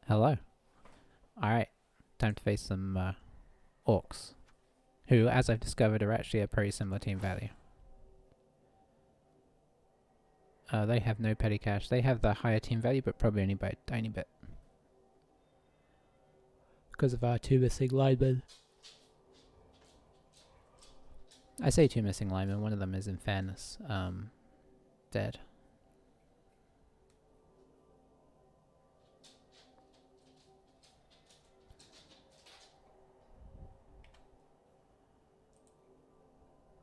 Hello. Alright, time to face some orcs, who, as I've discovered, are actually a pretty similar team value. They have no petty cash. They have the higher team value, but probably only by a tiny bit. Because of our two missing linemen. I say two missing linemen, one of them is, in fairness, dead.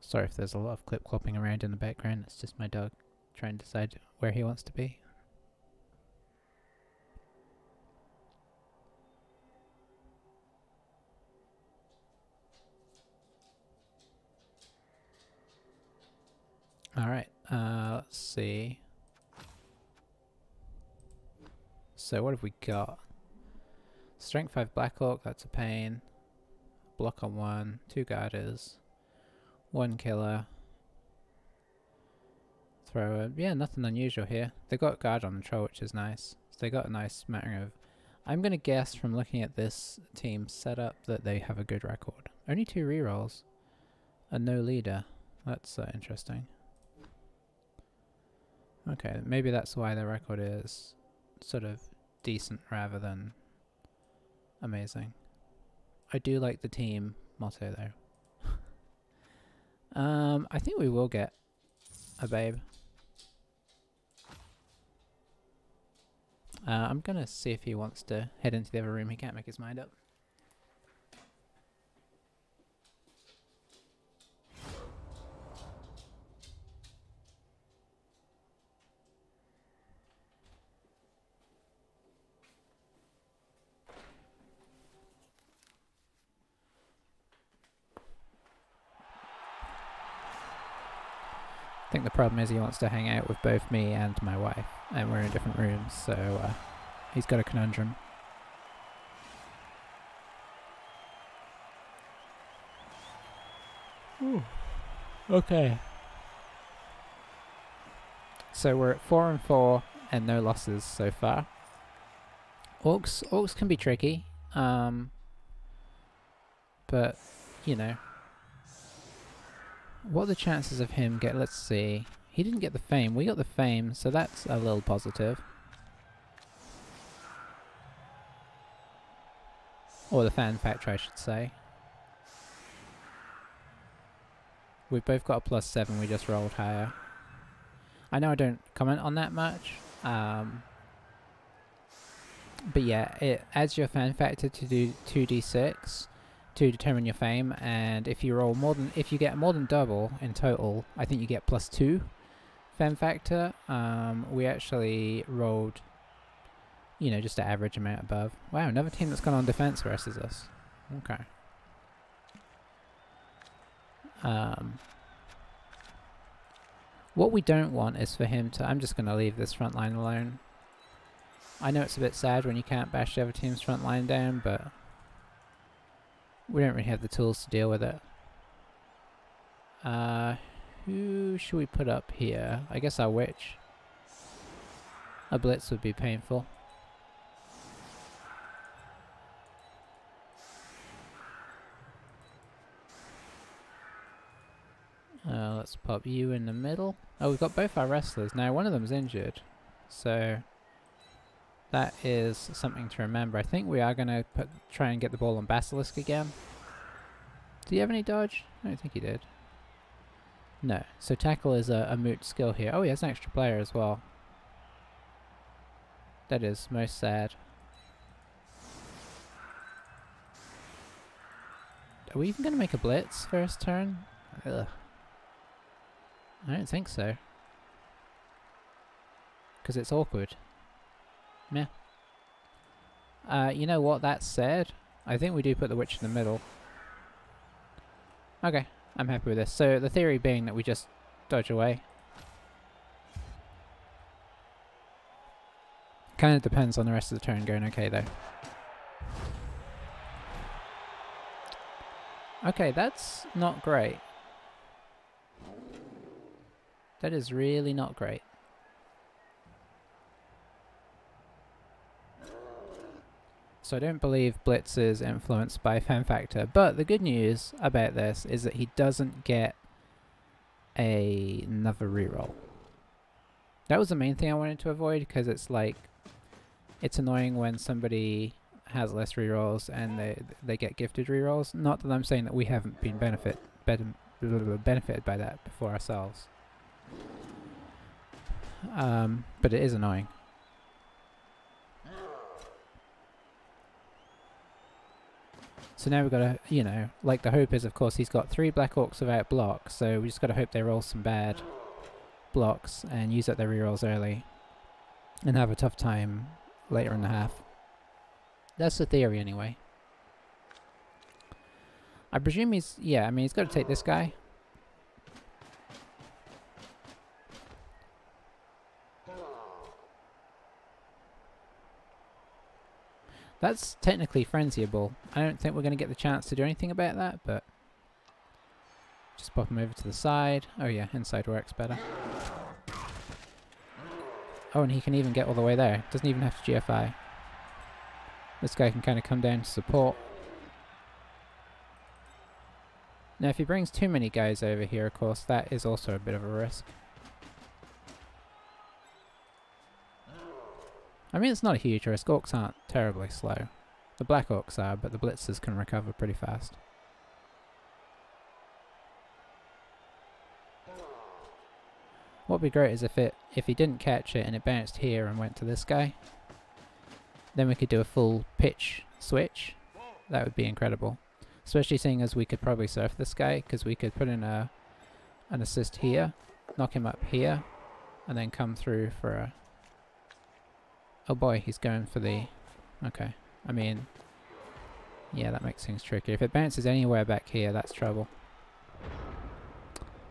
Sorry if there's a lot of clip-clopping around in the background, it's just my dog trying to decide where he wants to be. Alright, let's see. So what have we got? Strength 5 Black Orc, that's a pain. Block on 1, 2 Guarders, 1 Killer. Thrower. Yeah, nothing unusual here. They got Guard on control, which is nice. So they got a nice smattering of... I'm going to guess from looking at this team setup that they have a good record. Only 2 rerolls. And no leader. That's interesting. Okay, maybe that's why their record is sort of decent rather than amazing. I do like the team motto though. I think we will get a babe. I'm gonna see if he wants to head into the other room. He can't make his mind up. I think the problem is he wants to hang out with both me and my wife, and we're in different rooms, so he's got a conundrum. Ooh. Okay. So we're at 4 and 4 and no losses so far. Orcs can be tricky, but you know. What are the chances of him get... Let's see. He didn't get the fame. We got the fame, so that's a little positive. Or the fan factor, I should say. We've both got a +7. We just rolled higher. I know I don't comment on that much. But yeah, it adds your fan factor to do 2d6. To determine your fame, and if you get more than double in total, I think you get +2 fame factor. We actually rolled, you know, just an average amount above. Wow, another team that's gone on defense versus us. Okay. What we don't want is for him to... I'm just going to leave this front line alone. I know it's a bit sad when you can't bash the other team's front line down, but we don't really have the tools to deal with it. Who should we put up here? I guess our witch. A blitz would be painful. Let's pop you in the middle. Oh, we've got both our wrestlers. Now, one of them's injured. So that is something to remember. I think we are going to try and get the ball on Basilisk again. Do you have any dodge? I don't think he did. No. So tackle is a moot skill here. Oh, he has an extra player as well. That is most sad. Are we even going to make a blitz first turn? Ugh. I don't think so. Because it's awkward. Meh. You know what, that said, I think we do put the witch in the middle. Okay, I'm happy with this. So the theory being that we just dodge away. Kind of depends on the rest of the turn going okay though. Okay, that's not great. That is really not great. So I don't believe Blitz is influenced by Fem Factor, but the good news about this is that he doesn't get another reroll. That was the main thing I wanted to avoid, because it's like, it's annoying when somebody has less rerolls and they get gifted rerolls. Not that I'm saying that we haven't been benefited by that before ourselves. But it is annoying. So now we've got to, you know, like the hope is, of course, he's got 3 Black Orcs without blocks, so we just got to hope they roll some bad blocks and use up their rerolls early and have a tough time later in the half. That's the theory anyway. I presume he's, yeah, I mean, he's got to take this guy. That's technically frenzyable. I don't think we're going to get the chance to do anything about that, but just pop him over to the side. Oh yeah, inside works better. Oh, and he can even get all the way there. Doesn't even have to GFI. This guy can kind of come down to support. Now if he brings too many guys over here, of course, that is also a bit of a risk. I mean, it's not a huge risk. Orcs aren't terribly slow. The Black Orcs are, but the Blitzers can recover pretty fast. What would be great is if he didn't catch it and it bounced here and went to this guy. Then we could do a full pitch switch. That would be incredible. Especially seeing as we could probably surf this guy, because we could put in an assist here, knock him up here, and then come through for a... Oh boy, he's going for the... Okay. I mean... Yeah, that makes things tricky. If it bounces anywhere back here, that's trouble.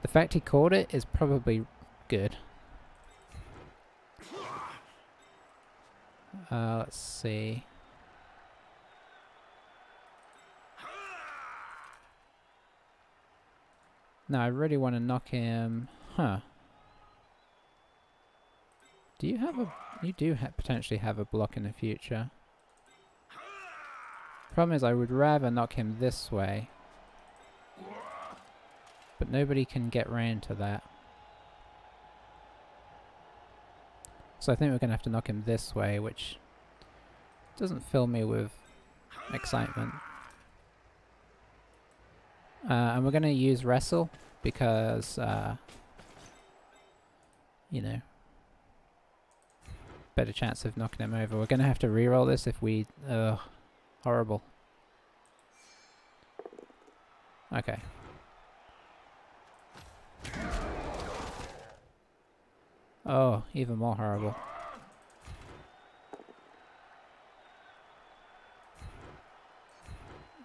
The fact he caught it is probably good. Let's see. No, I really want to knock him... Huh. Do you have a... You do potentially have a block in the future. Problem is, I would rather knock him this way. But nobody can get round to that. So I think we're going to have to knock him this way, which doesn't fill me with excitement. And we're going to use Wrestle because, you know, better chance of knocking him over. We're going to have to reroll this if we... Ugh. Horrible. Okay. Oh, even more horrible.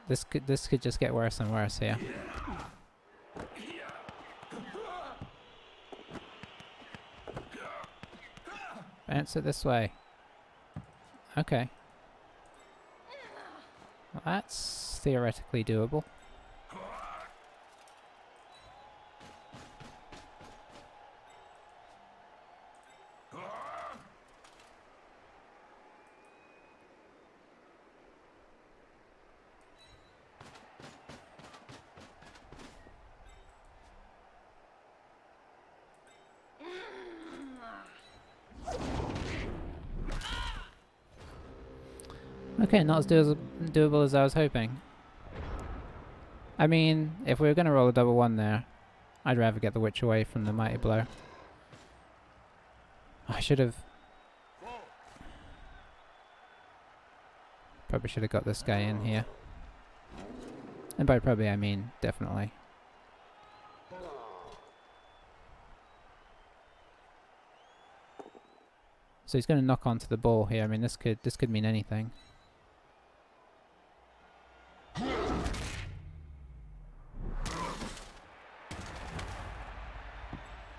This could just get worse and worse here. Bounce it this way. Okay. Well, that's theoretically doable. Okay, not as doable as I was hoping. I mean, if we were going to roll a double one there, I'd rather get the witch away from the mighty blow. I should have... Probably should have got this guy in here. And by probably I mean definitely. So he's going to knock onto the ball here. I mean, this could mean anything.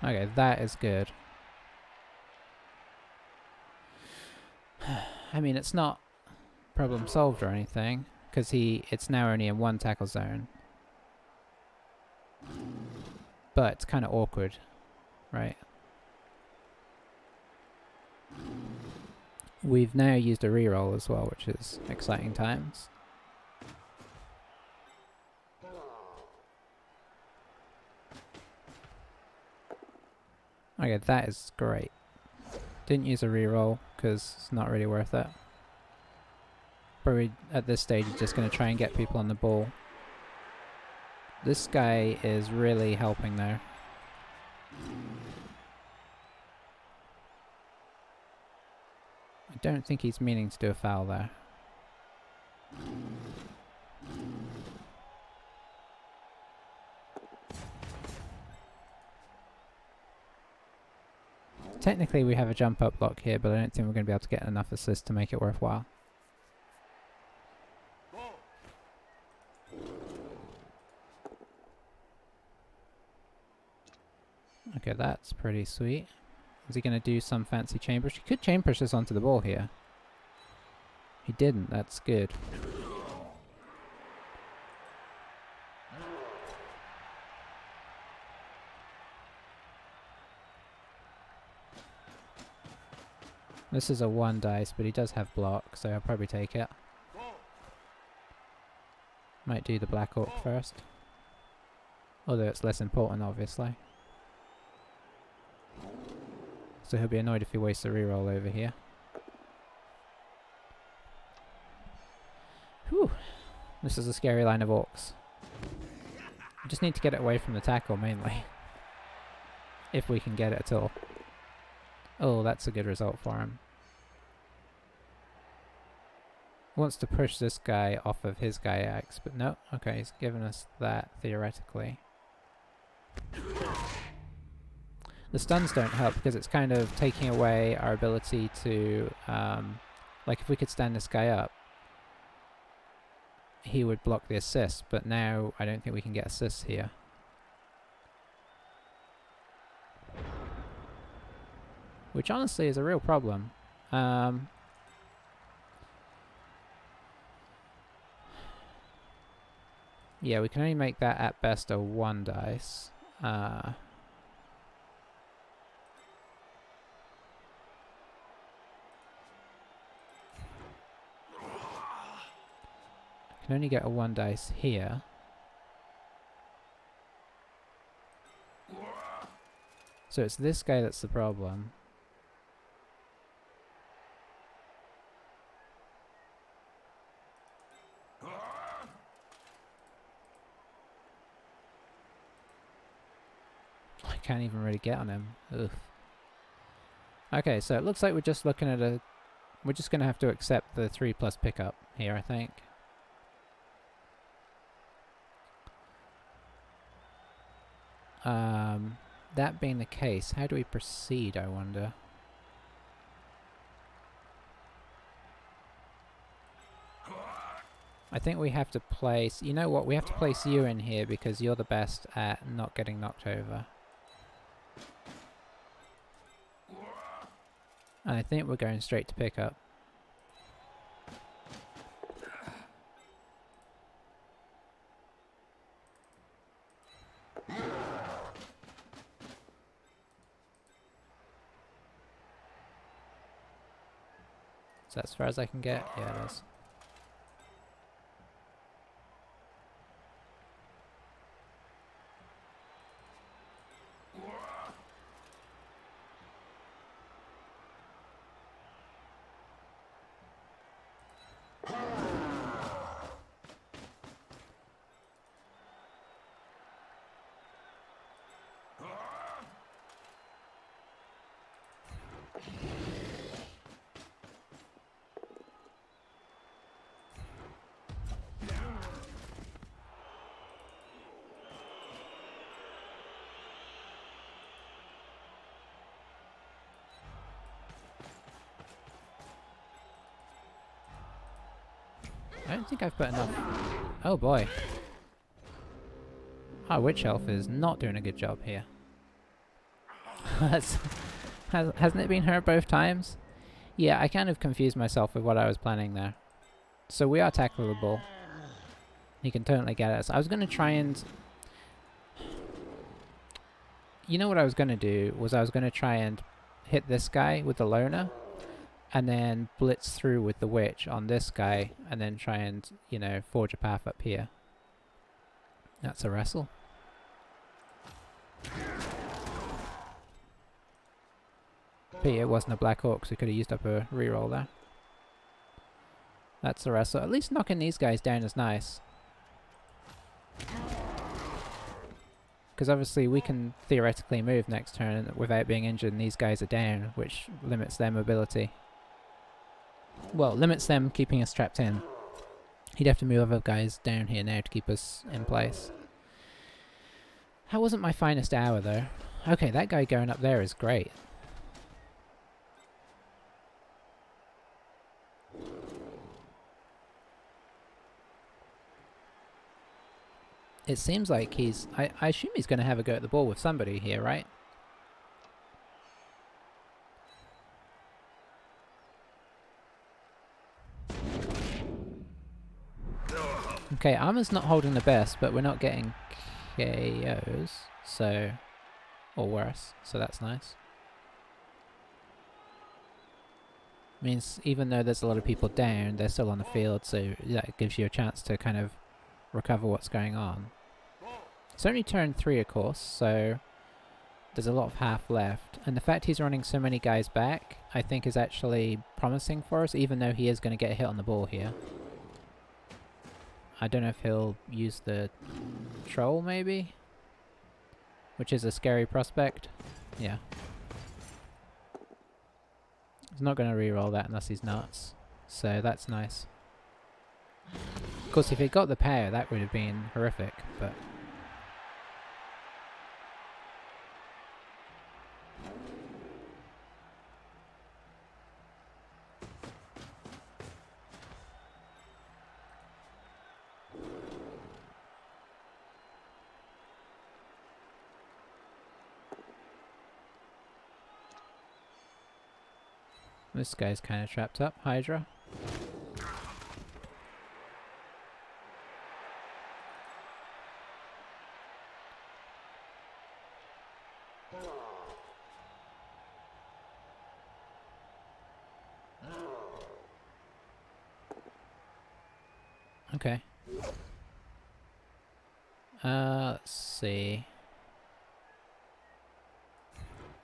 Okay, that is good. I mean, it's not problem solved or anything, because it's now only in one tackle zone. But it's kind of awkward, right? We've now used a reroll as well, which is exciting times. Okay, that is great. Didn't use a reroll because it's not really worth it. Probably at this stage just going to try and get people on the ball. This guy is really helping there. I don't think he's meaning to do a foul there. Technically we have a jump up block here, but I don't think we're going to be able to get enough assists to make it worthwhile. Okay, that's pretty sweet. Is he going to do some fancy chain push? He could chain push this onto the ball here. He didn't, that's good. This is a 1 dice, but he does have block, so I'll probably take it. Might do the black orc first. Although it's less important, obviously. So he'll be annoyed if he wastes a reroll over here. Whew. This is a scary line of orcs. We just need to get it away from the tackle, mainly. If we can get it at all. Oh, that's a good result for him. Wants to push this guy off of his guy axe, but no. Okay, he's given us that, theoretically. The stuns don't help because it's kind of taking away our ability to, like if we could stand this guy up, he would block the assist, but now I don't think we can get assists here. Which honestly is a real problem. Yeah, we can only make that at best a 1 dice. Can only get a 1 dice here. So it's this guy that's the problem. I can't even really get on him. Ugh. Okay, so it looks like we're just looking at a... We're just going to have to accept the 3+ pickup here, I think. That being the case, how do we proceed, I wonder? I think we have to place... You know what? We have to place you in here because you're the best at not getting knocked over. And I think we're going straight to pickup. Is that as far as I can get? Yeah, it is. I don't think I've put enough... Oh boy. Our witch elf is not doing a good job here. Hasn't it been her both times? Yeah, I kind of confused myself with what I was planning there. So we are tackleable. He can totally get us. I was going to try and... You know what I was going to do? Was I was going to try and hit this guy with the loner. and then blitz through with the witch on this guy, and then try and, you know, forge a path up here. That's a wrestle. Pity it wasn't a black orc, so we could have used up a reroll there. That's a wrestle. At least knocking these guys down is nice. Because obviously we can theoretically move next turn without being injured, and these guys are down, which limits their mobility. Well, limits them keeping us trapped in. He'd have to move other guys down here now to keep us in place. That wasn't my finest hour though. Okay, that guy going up there is great. It seems like he's... I assume he's going to have a go at the ball with somebody here, right? Okay, armor's not holding the best, but we're not getting KOs, so... or worse, so that's nice. Means even though there's a lot of people down, they're still on the field, so that gives you a chance to kind of recover what's going on. It's only turn 3, of course, so there's a lot of half left. And the fact he's running so many guys back, I think is actually promising for us, even though he is going to get a hit on the ball here. I don't know if he'll use the troll, maybe? Which is a scary prospect. Yeah. He's not going to reroll that unless he's nuts. So that's nice. Of course, if he got the power, that would have been horrific, but... This guy's kind of trapped up, Hydra. Okay. Let's see.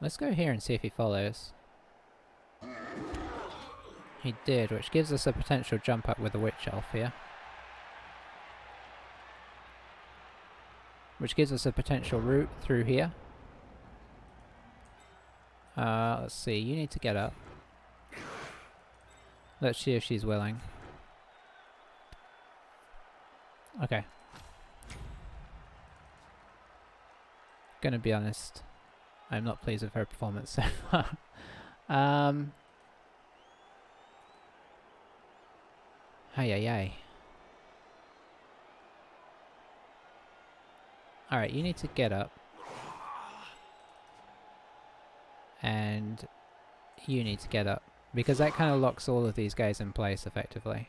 Let's go here and see if he follows. He did, which gives us a potential jump up with the Witch Elf here. Which gives us a potential route through here. Let's see, you need to get up. Let's see if she's willing. Okay. Gonna be honest, I'm not pleased with her performance so far. Hey. Alright, you need to get up. And you need to get up. Because that kind of locks all of these guys in place effectively.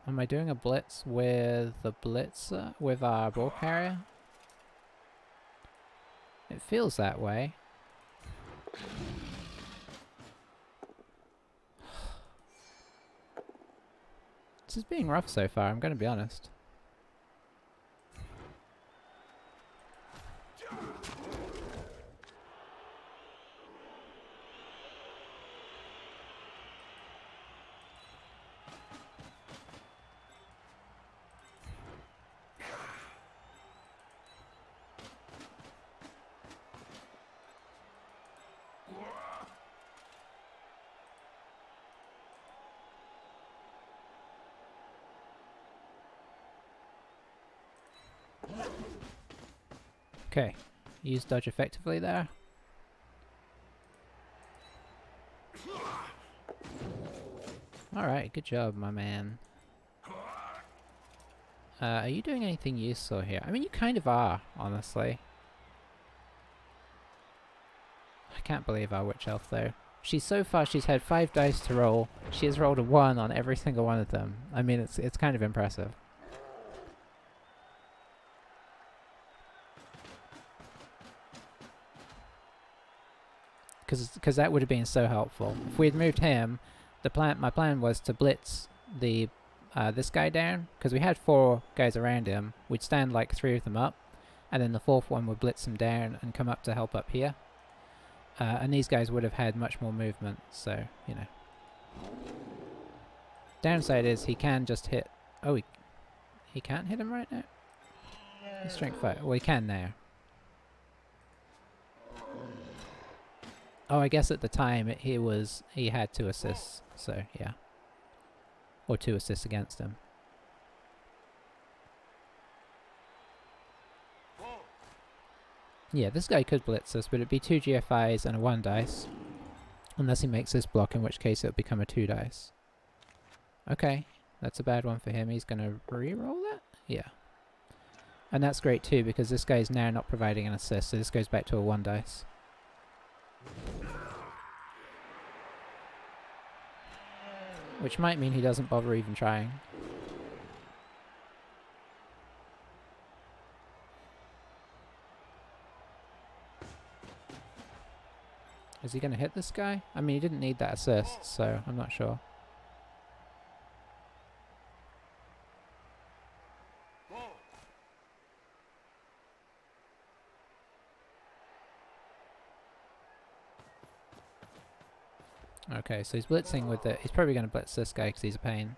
Am I doing a blitz with the blitzer? With our ball carrier? It feels that way. This is being rough so far, I'm gonna be honest. Okay, use dodge effectively there. Alright, good job, my man. Are you doing anything useful here? I mean, you kind of are, honestly. I can't believe our Witch Elf, though. So far, she's had 5 dice to roll. She has rolled a 1 on every single one of them. I mean, it's kind of impressive. because that would have been so helpful. If we had moved him, my plan was to blitz the this guy down, because we had 4 guys around him. We'd stand like 3 of them up, and then the 4th one would blitz him down and come up to help up here. And these guys would have had much more movement, so, you know. Downside is he can just hit... Oh, he can't hit him right now? He's strength 5. Well, he can now. Oh, I guess at the time he had 2 assists, so yeah. Or 2 assists against him. Yeah, this guy could blitz us, but it'd be 2 GFIs and a 1 dice. Unless he makes this block, in which case it'll become a 2 dice. Okay, that's a bad one for him. He's gonna re-roll that? Yeah. And that's great too, because this guy is now not providing an assist, so this goes back to a 1 dice. Which might mean he doesn't bother even trying. Is he going to hit this guy? I mean, he didn't need that assist, so I'm not sure. Okay, so he's blitzing with it. He's probably going to blitz this guy because he's a pain.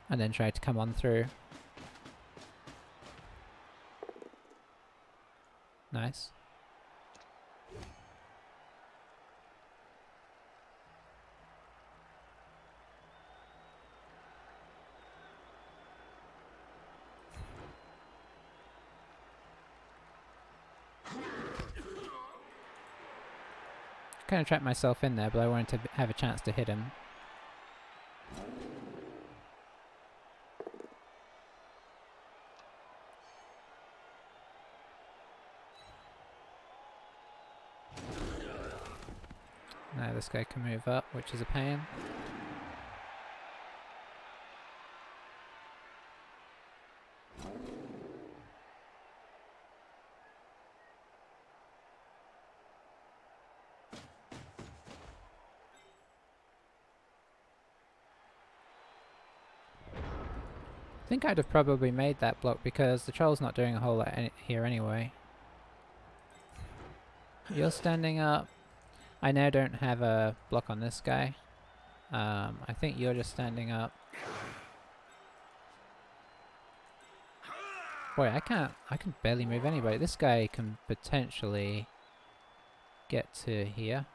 And then try to come on through. Nice. Kind of trapped myself in there, but I wanted to have a chance to hit him. Now this guy can move up, which is a pain. I think I'd have probably made that block because the troll's not doing a whole lot here anyway. You're standing up. I now don't have a block on this guy. I think you're just standing up. Boy, I can barely move anybody. This guy can potentially get to here.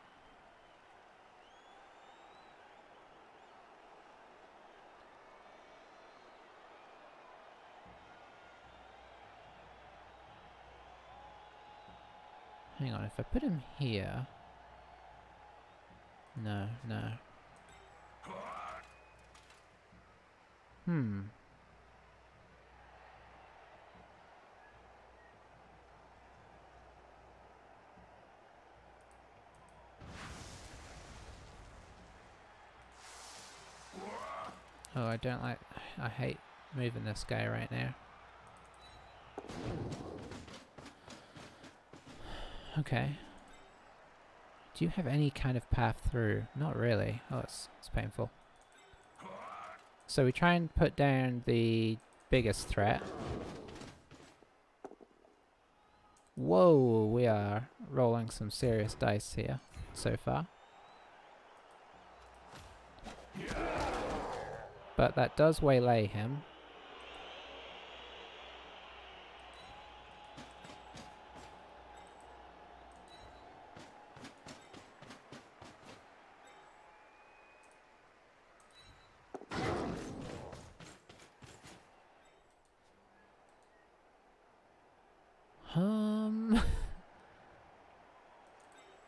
Hang on, if I put him here... No, no. Oh, I don't like... I hate moving this guy right now. Okay. Do you have any kind of path through? Not really. Oh, it's painful. So we try and put down the biggest threat. Whoa, we are rolling some serious dice here so far. But that does waylay him.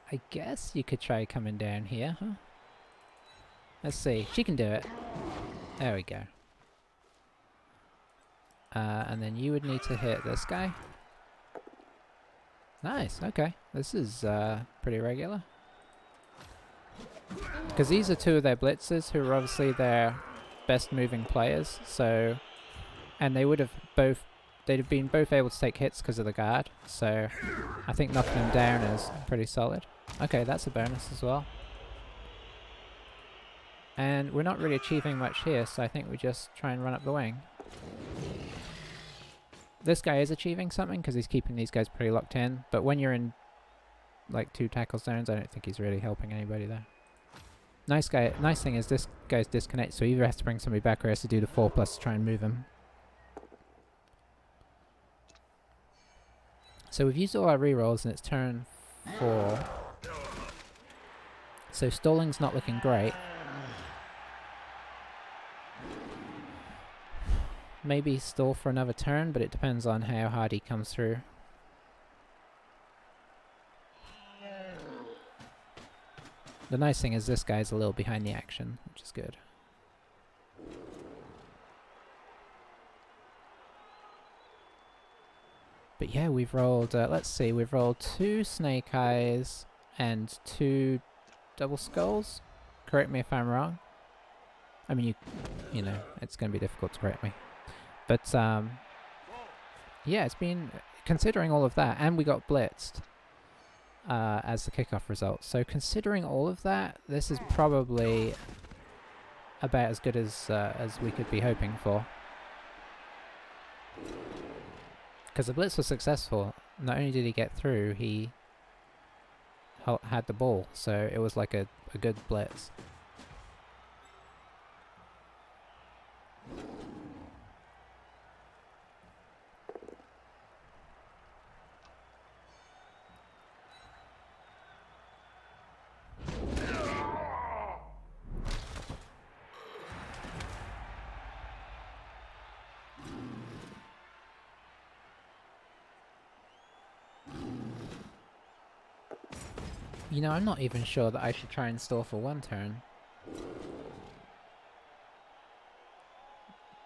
I guess you could try coming down here, huh? Let's see. She can do it. There we go. And then you would need to hit this guy. Nice, okay. This is pretty regular. Because these are 2 of their blitzers who are obviously their best moving players, so... And they would have both they'd have been both able to take hits because of the guard, so I think knocking them down is pretty solid. Okay, that's a bonus as well. And we're not really achieving much here, so I think we just try and run up the wing. This guy is achieving something because he's keeping these guys pretty locked in, but when you're in like 2 tackle zones, I don't think he's really helping anybody there. Nice thing is this guy's disconnected, so he either has to bring somebody back or has to do the 4+ to try and move him. So we've used all our rerolls and it's turn 4. So stalling's not looking great. Maybe stall for another turn, but it depends on how hard he comes through. The nice thing is this guy's a little behind the action, which is good. But yeah, we've rolled, let's see, we've rolled 2 snake eyes and 2 double skulls. Correct me if I'm wrong. I mean, you know, it's going to be difficult to correct me. But, yeah, it's been, considering all of that, and we got blitzed as the kickoff result. So considering all of that, this is probably about as good as we could be hoping for. Because the blitz was successful. Not only did he get through, he had the ball, so it was like a good blitz. You know, I'm not even sure that I should try and stall for 1 turn.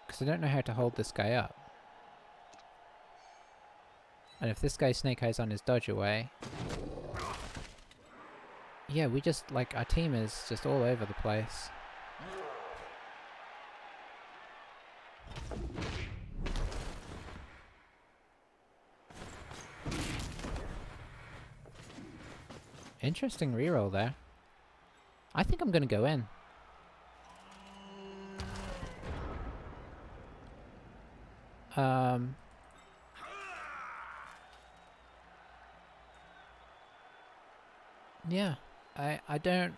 Because I don't know how to hold this guy up. And if this guy snake eyes on his dodge away... Yeah, we just, like, our team is just all over the place. Interesting reroll there. I think I'm gonna go in. Yeah, I don't...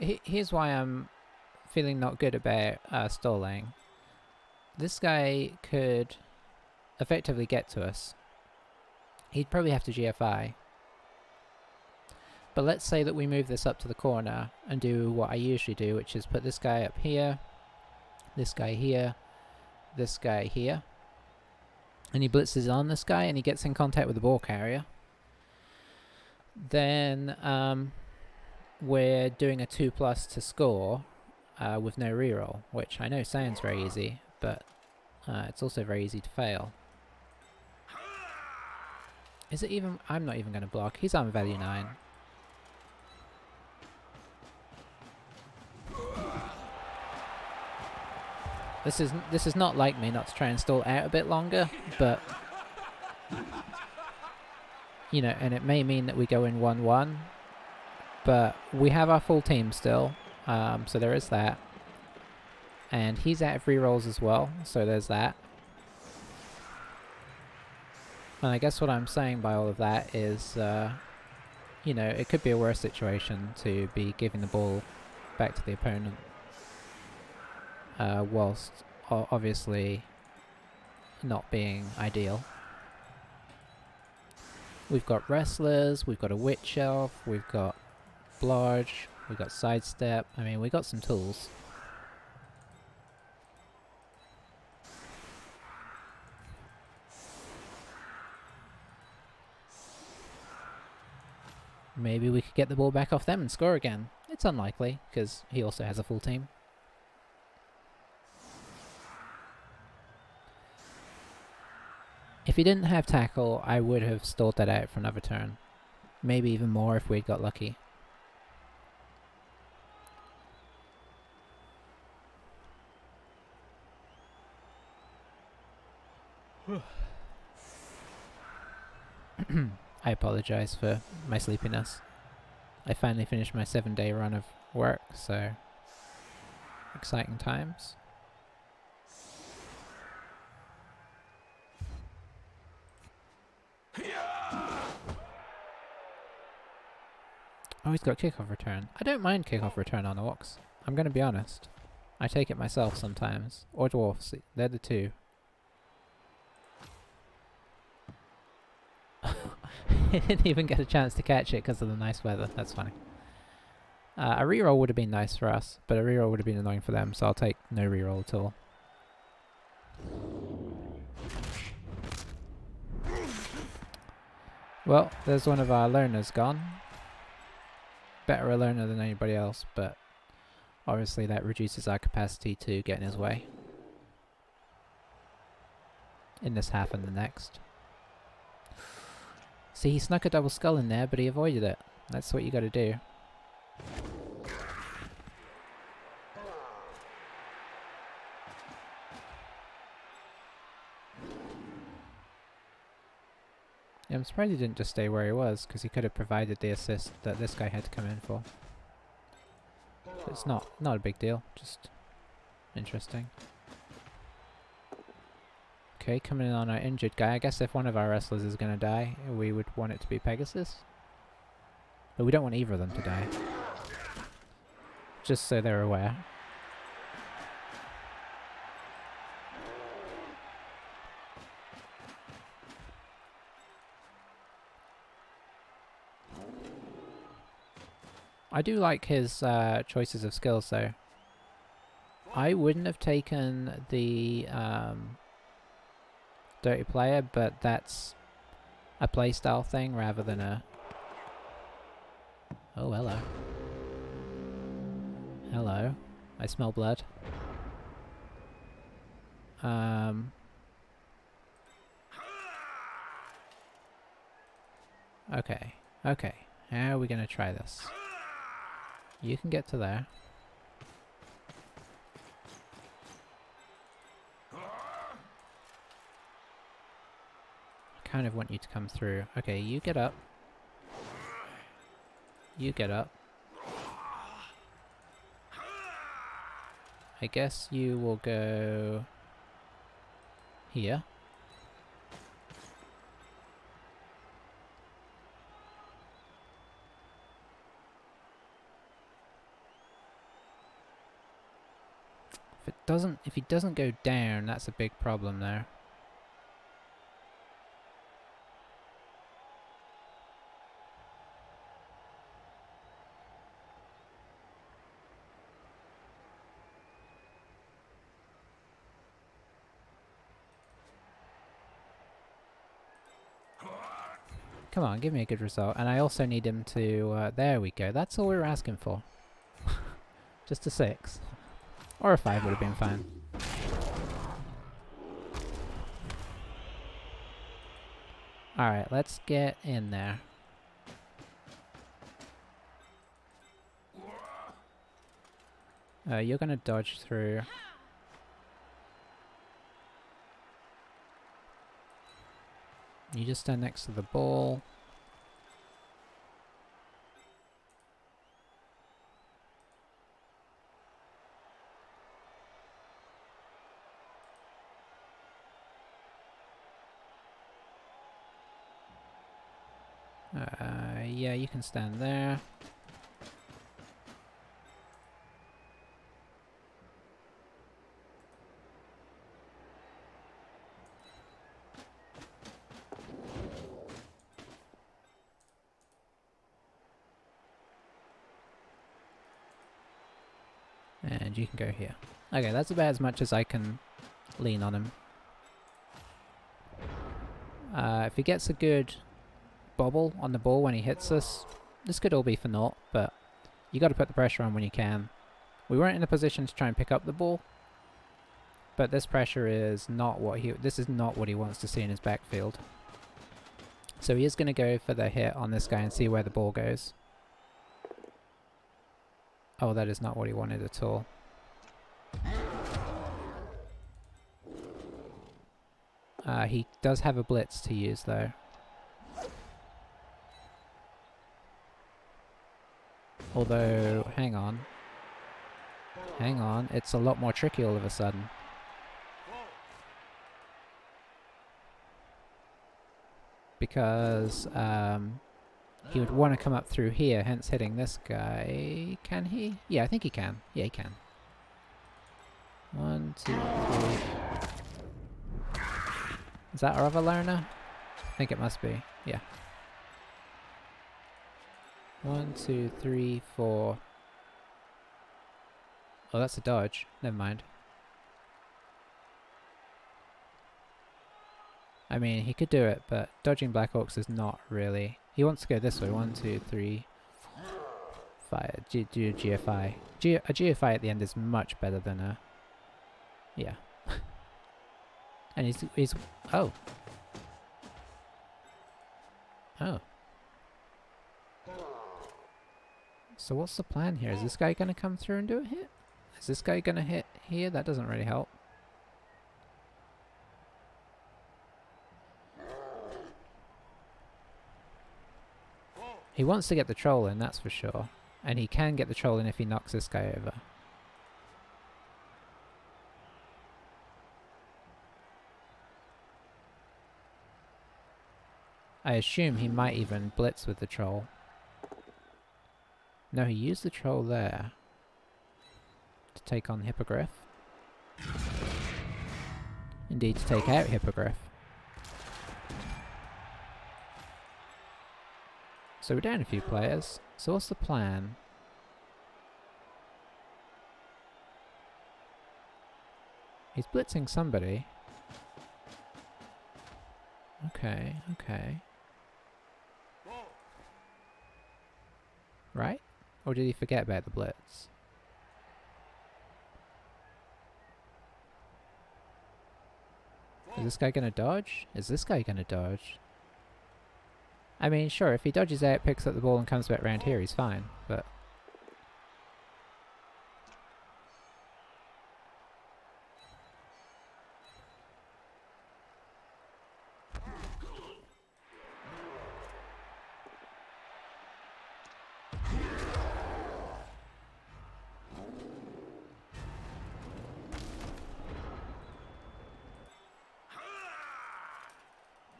Here's why I'm feeling not good about stalling. This guy could effectively get to us. He'd probably have to GFI. But let's say that we move this up to the corner and do what I usually do, which is put this guy up here, this guy here, this guy here. And he blitzes on this guy and he gets in contact with the ball carrier. Then we're doing a 2+ to score with no reroll, which I know sounds very easy, but it's also very easy to fail. Is it even... I'm not even going to block. He's armor value 9. This is not like me not to try and stall out a bit longer, but you know, and it may mean that we go in 1-1, but we have our full team still, so there is that. And he's out of rerolls as well, so there's that. And I guess what I'm saying by all of that is, you know, it could be a worse situation to be giving the ball back to the opponent. Whilst obviously not being ideal. We've got wrestlers, we've got a witch elf, we've got blodge, we've got sidestep. I mean, we got some tools. Maybe we could get the ball back off them and score again. It's unlikely, because he also has a full team. If he didn't have tackle, I would have stalled that out for another turn. Maybe even more if we'd got lucky. I apologise for my sleepiness. I finally finished my 7-day run of work, so exciting times. Oh, he's got kickoff return. I don't mind kickoff return on orcs. I'm going to be honest. I take it myself sometimes. Or dwarfs. They're the two. He didn't even get a chance to catch it because of the nice weather. That's funny. A reroll would have been nice for us, but a reroll would have been annoying for them, so I'll take no reroll at all. Well, there's one of our learners gone. Better a learner than anybody else, but obviously that reduces our capacity to get in his way. In this half and the next. See, he snuck a double skull in there, but he avoided it. That's what you gotta do. Yeah, I'm surprised he didn't just stay where he was, because he could have provided the assist that this guy had to come in for. But it's not a big deal, just interesting. Okay, coming in on our injured guy. I guess if one of our wrestlers is going to die, we would want it to be Pegasus. But we don't want either of them to die. Just so they're aware. I do like his choices of skills though. I wouldn't have taken the dirty player, but that's a playstyle thing rather than a... Oh, hello. Hello. I smell blood. Okay. Okay. How are we gonna try this? You can get to there. I kind of want you to come through. Okay, you get up. You get up. I guess you will go here. If he doesn't go down, that's a big problem there. Come on, give me a good result. And I also need him to... there we go. That's all we were asking for. Just a 6. Or a 5 would have been fine. Alright, let's get in there. You're gonna dodge through. You just stand next to the ball. Yeah, you can stand there. And you can go here. Okay, that's about as much as I can lean on him. If he gets a good bobble on the ball when he hits us, this could all be for naught, but you got to put the pressure on when you can. We weren't in a position to try and pick up the ball, but this pressure is not what this is not what he wants to see in his backfield. So he is going to go for the hit on this guy and see where the ball goes. Oh, that is not what he wanted at all. He does have a blitz to use though. Although, hang on. Hang on, it's a lot more tricky all of a sudden. Because, he would want to come up through here, hence hitting this guy. Can he? Yeah, I think he can. Yeah, he can. 1, 2, 3. Is that our other learner? I think it must be. Yeah. 1, 2, 3, 4. Oh, that's a dodge. Never mind. I mean, he could do it, but dodging Black Orcs is not really... He wants to go this way. 1, 2, 3, 5. Do a GFI. A GFI at the end is much better than a... Yeah. And he's... Oh. Oh. So what's the plan here? Is this guy going to come through and do a hit? Is this guy going to hit here? That doesn't really help. He wants to get the troll in, that's for sure. And he can get the troll in if he knocks this guy over. I assume he might even blitz with the troll. No, he used the troll there to take on Hippogriff. Indeed, to take out Hippogriff. So we're down a few players. So what's the plan? He's blitzing somebody. Okay, okay. Right? Or did he forget about the blitz? Is this guy gonna dodge? Is this guy gonna dodge? I mean, sure, if he dodges out, picks up the ball and comes back round here, he's fine, but...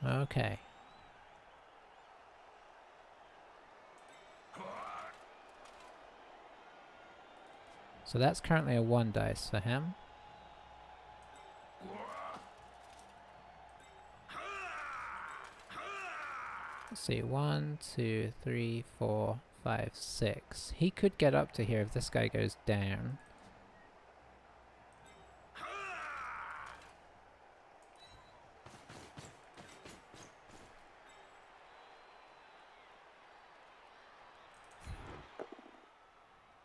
Okay. So that's currently a 1 dice for him. Let's see, 1, 2, 3, 4, 5, 6. He could get up to here if this guy goes down.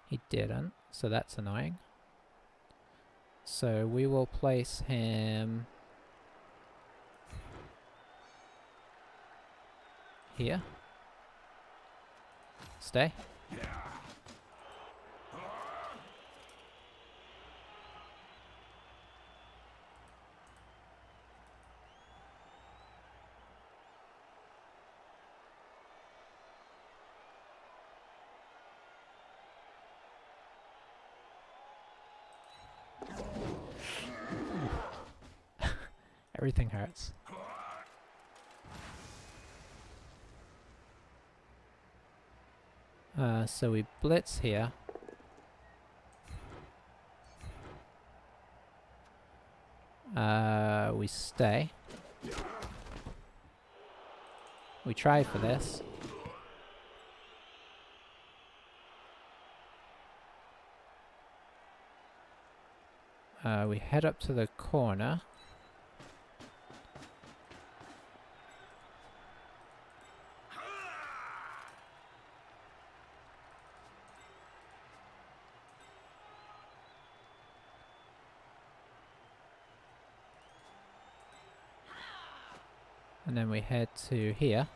He didn't, so that's annoying. So we will place him here. Stay. Everything hurts. So we blitz here. We stay. We try for this. We head up to the corner. And then we head to here.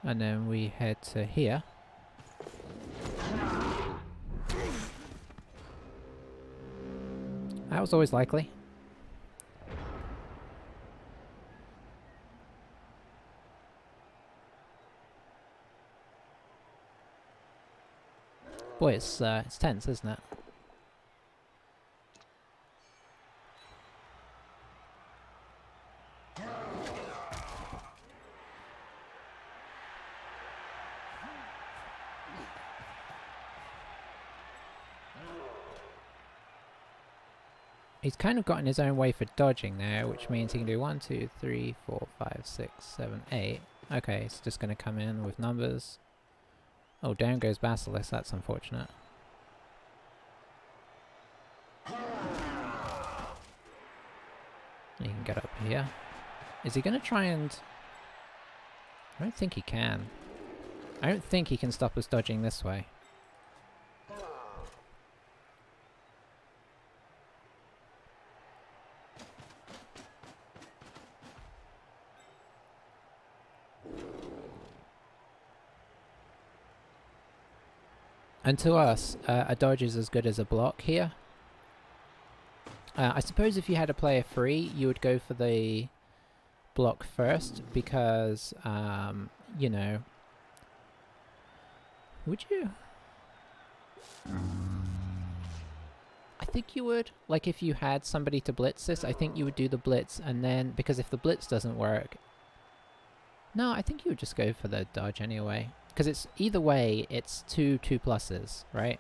And then we head to here. That was always likely. Boy, it's tense, isn't it? He's kind of gotten his own way for dodging now, which means he can do 1, 2, 3, 4, 5, 6, 7, 8. Okay, he's just going to come in with numbers. Oh, down goes Basilisk, that's unfortunate. He can get up here. Is he going to try and... I don't think he can. I don't think he can stop us dodging this way. And to us, a dodge is as good as a block here. I suppose if you had a player free, you would go for the block first, because, you know... Would you? I think you would. Like, if you had somebody to blitz this, I think you would do the blitz, and then... Because if the blitz doesn't work... No, I think you would just go for the dodge anyway. Because it's either way, it's two 2+s, right?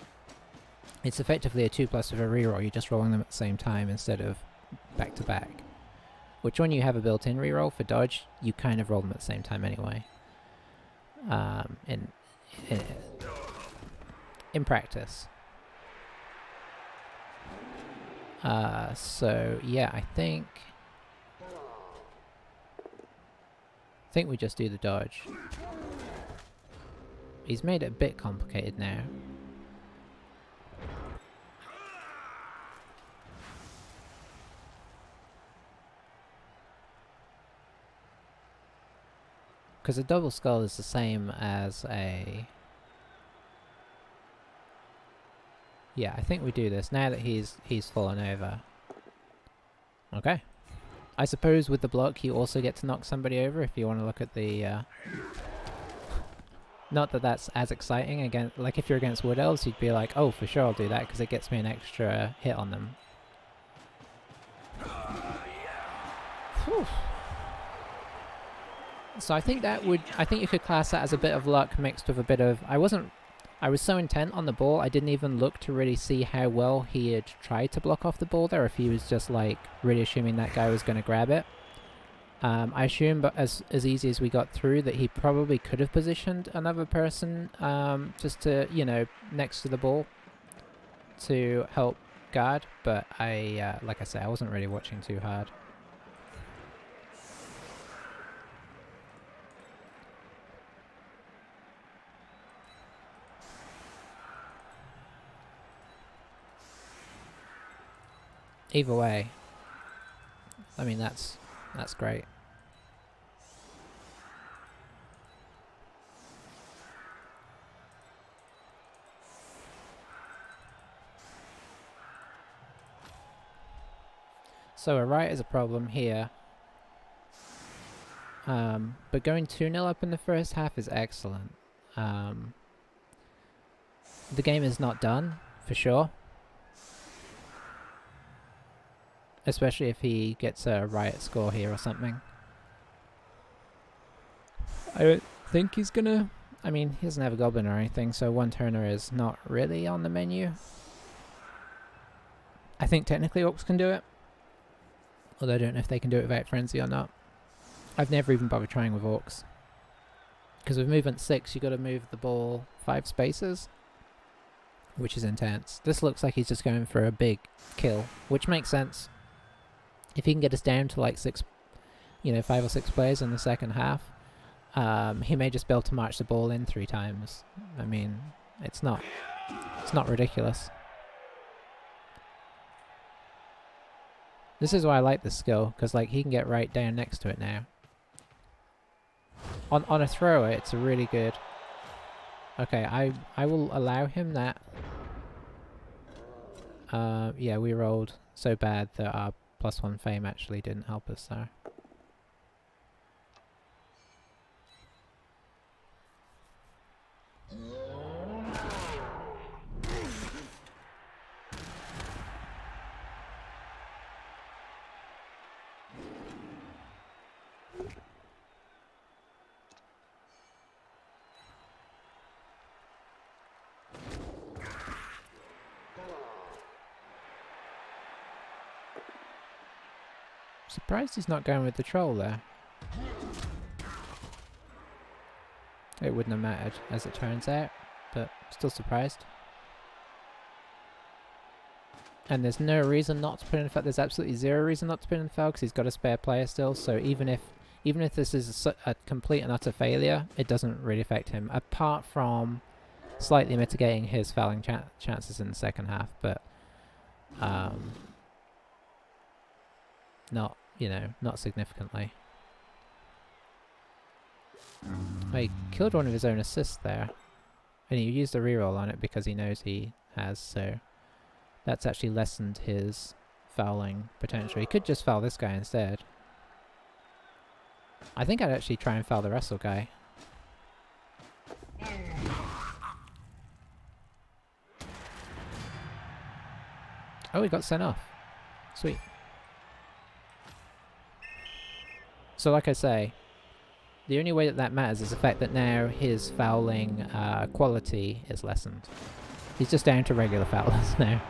It's effectively a 2+ with a reroll. You're just rolling them at the same time instead of back to back. Which, when you have a built-in reroll for dodge, you kind of roll them at the same time anyway. In practice. So yeah, I think we just do the dodge. He's made it a bit complicated now. Because a double skull is the same as a... Yeah, I think we do this now that he's fallen over. Okay. I suppose with the block you also get to knock somebody over if you want to look at the... Not that that's as exciting. Again, like if you're against Wood Elves, you'd be like, oh, for sure I'll do that because it gets me an extra hit on them. Whew. So I think you could class that as a bit of luck mixed with a bit of... I was so intent on the ball, I didn't even look to really see how well he had tried to block off the ball there, if he was just like really assuming that guy was going to grab it. I assume, but as easy as we got through, that he probably could have positioned another person just to, you know, next to the ball to help guard, but like I said, I wasn't really watching too hard. Either way, I mean, that's great. So a right is a problem here. But going 2-0 up in the first half is excellent. The game is not done, for sure. Especially if he gets a riot score here or something. I don't think he's gonna... I mean, he doesn't have a goblin or anything, so one turner is not really on the menu. I think technically orcs can do it. Although I don't know if they can do it without frenzy or not. I've never even bothered trying with orcs. Because with movement 6, you've got to move the ball 5 spaces. Which is intense. This looks like he's just going for a big kill, which makes sense. If he can get us down to like 5 or 6 players in the second half, he may just be able to march the ball in 3 times. I mean, it's not ridiculous. This is why I like this skill, because like he can get right down next to it now. On a thrower, it's a really good. Okay, I will allow him that. Yeah, we rolled so bad that our +1 fame actually didn't help us there. Surprised he's not going with the troll there. It wouldn't have mattered, as it turns out, but still surprised. And there's no reason not to put in the foul. There's absolutely zero reason not to put in the foul because he's got a spare player still. So even if this is a complete and utter failure, it doesn't really affect him, apart from slightly mitigating his fouling chances in the second half. But not, you know, not significantly. He killed one of his own assists there, and he used a reroll on it because he knows he has, so that's actually lessened his fouling potential. He could just foul this guy instead. I think I'd actually try and foul the wrestle guy. Oh, he got sent off. Sweet. So like I say, the only way that matters is the fact that now his fouling quality is lessened. He's just down to regular foulers now.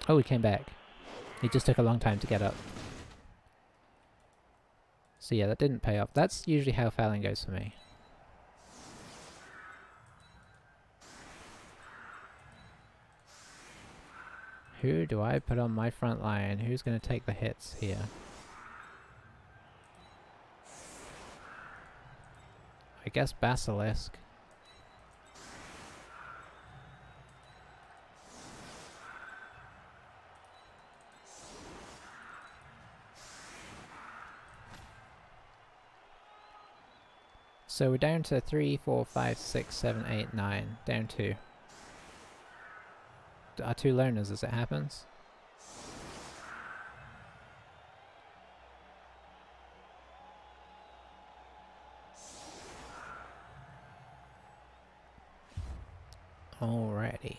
Oh, he came back. He just took a long time to get up. So yeah, that didn't pay off. That's usually how fouling goes for me. Who do I put on my front line? Who's going to take the hits here? I guess Basilisk. So we're down to 3, 4, 5, 6, 7, 8, 9. Down 2. Our 2 loners as it happens. Alrighty.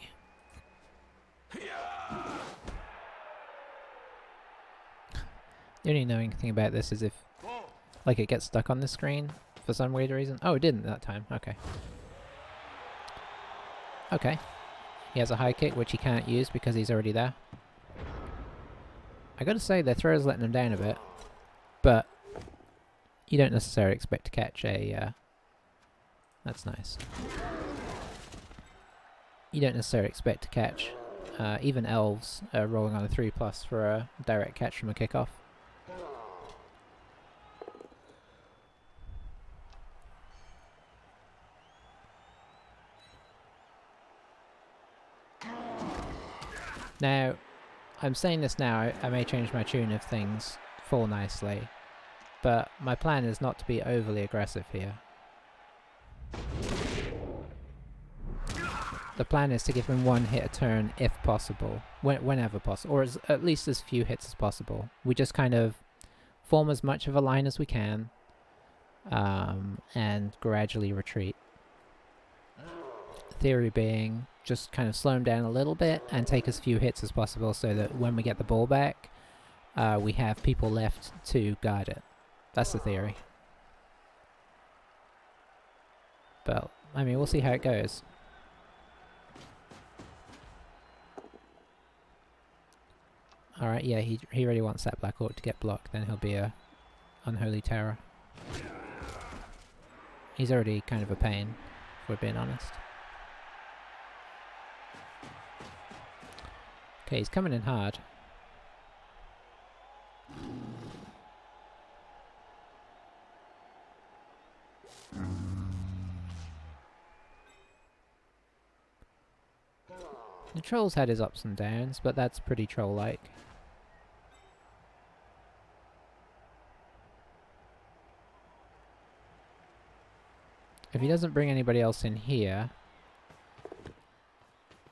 The only knowing thing about this is if, like, it gets stuck on the screen for some weird reason. Oh, it didn't that time. Okay. Okay. He has a high kick, which he can't use because he's already there. I gotta say, their throw's letting him down a bit, but you don't necessarily expect to catch a, that's nice. You don't necessarily expect to catch, even elves rolling on a 3+ for a direct catch from a kickoff. Now, I'm saying this now, I may change my tune if things fall nicely, but my plan is not to be overly aggressive here. The plan is to give him 1 hit a turn if possible, whenever possible, or at least as few hits as possible. We just kind of form as much of a line as we can, and gradually retreat. Theory being, just kind of slow him down a little bit and take as few hits as possible so that when we get the ball back, we have people left to guard it. That's the theory. But, I mean, we'll see how it goes. Alright, yeah, he really wants that Black Orc to get blocked, then he'll be a unholy terror. He's already kind of a pain, if we're being honest. Okay, he's coming in hard. The troll's had his ups and downs, but that's pretty troll-like. If he doesn't bring anybody else in here,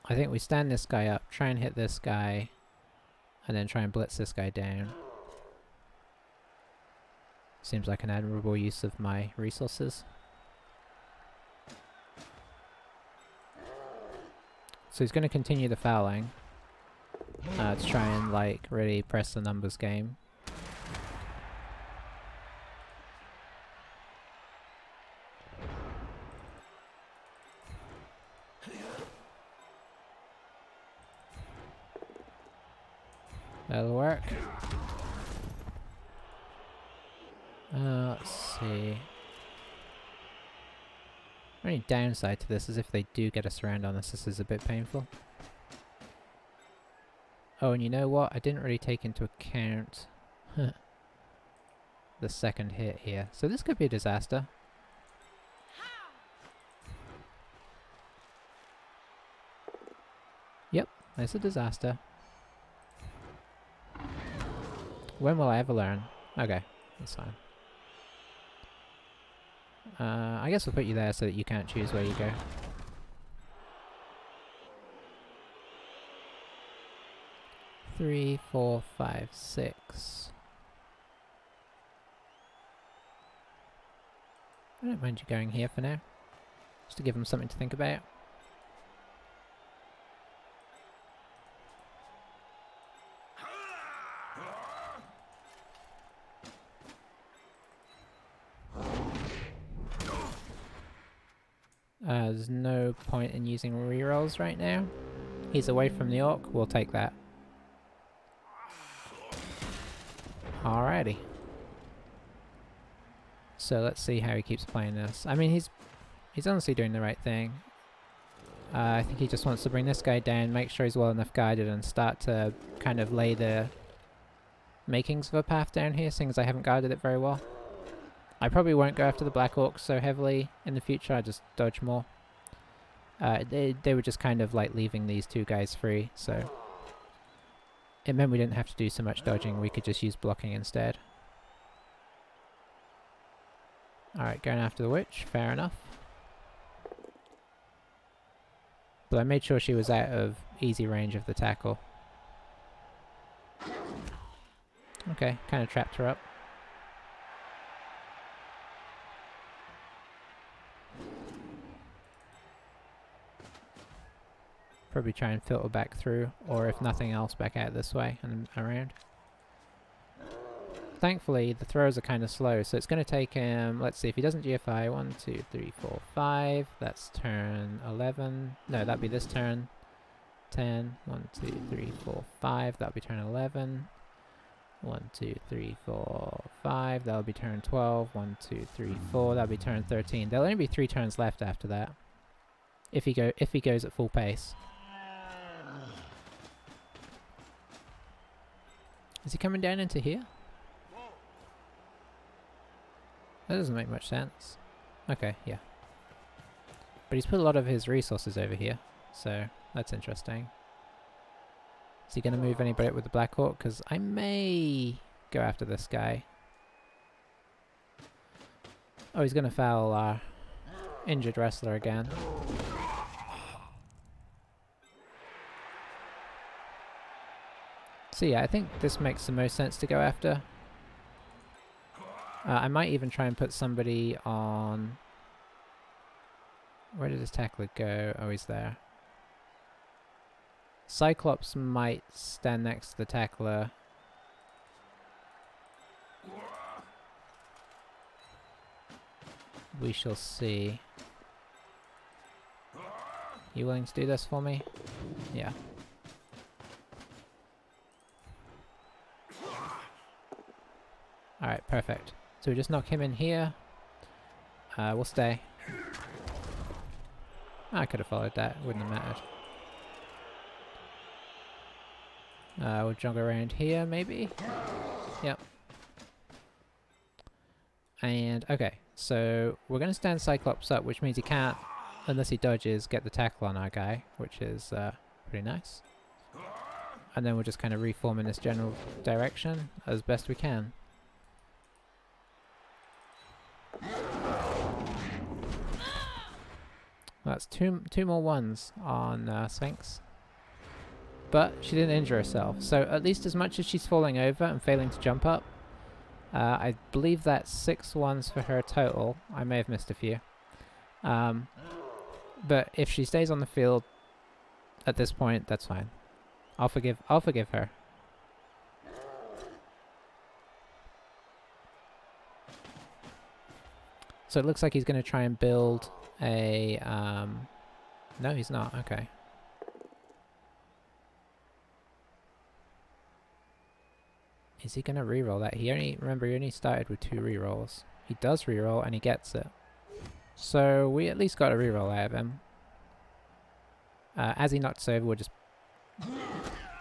I think we stand this guy up, try and hit this guy, and then try and blitz this guy down. Seems like an admirable use of my resources. So he's going to continue the fouling to try and, like, really press the numbers game. That'll work. Let's see. The only downside to this is if they do get a surround on us, this is a bit painful. Oh, and you know what? I didn't really take into account the second hit here. So this could be a disaster. Yep, it's a disaster. When will I ever learn? Okay, that's fine. I guess we'll put you there so that you can't choose where you go. Three, 4, 5, 6. I don't mind you going here for now, just to give them something to think about. There's no point in using rerolls right now. He's away from the orc, we'll take that. Alrighty. So let's see how he keeps playing this. I mean, he's honestly doing the right thing. I think he just wants to bring this guy down, make sure he's well enough guided, and start to kind of lay the makings of a path down here, seeing as I haven't guarded it very well. I probably won't go after the Black Orcs so heavily in the future, I just dodge more. They were just kind of like leaving these two guys free, so it meant we didn't have to do so much dodging, we could just use blocking instead. Alright, going after the witch, fair enough. But I made sure she was out of easy range of the tackle. Okay, kind of trapped her up. Probably try and filter back through, or if nothing else, back out this way and around. Thankfully, the throws are kind of slow, so it's going to take him, let's see, if he doesn't GFI, 1, 2, 3, 4, 5, that's turn 11, no, that'd be this turn, 10, 1, 2, 3, 4, 5, that'll be turn 11, 1, 2, 3, 4, 5, that'll be turn 12, 1, 2, 3, 4, that'll be turn 13. There'll only be 3 turns left after that, if he goes at full pace. Is he coming down into here? That doesn't make much sense. Okay, yeah. But he's put a lot of his resources over here, so that's interesting. Is he going to move anybody up with the Black Orc? Because I may go after this guy. Oh, he's going to foul our injured wrestler again. So yeah, I think this makes the most sense to go after. I might even try and put somebody on... Where did his tackler go? Oh, he's there. Cyclops might stand next to the tackler. We shall see. You willing to do this for me? Yeah. Alright, perfect. So we just knock him in here. We'll stay. I could have followed that, wouldn't have mattered. We'll jog around here, maybe? Yep. And, okay, so we're going to stand Cyclops up, which means he can't, unless he dodges, get the tackle on our guy, which is pretty nice. And then we'll just kind of reform in this general direction as best we can. That's two more ones on Sphinx. But she didn't injure herself, so at least as much as she's falling over and failing to jump up, I believe that's 6 ones for her total. I may have missed a few. But if she stays on the field at this point, that's fine. I'll forgive her. So it looks like he's going to try and build a... no, he's not. Okay. Is he going to reroll that? Remember, he only started with 2 rerolls. He does reroll and he gets it. So we at least got a reroll out of him. As he knocks over, we'll just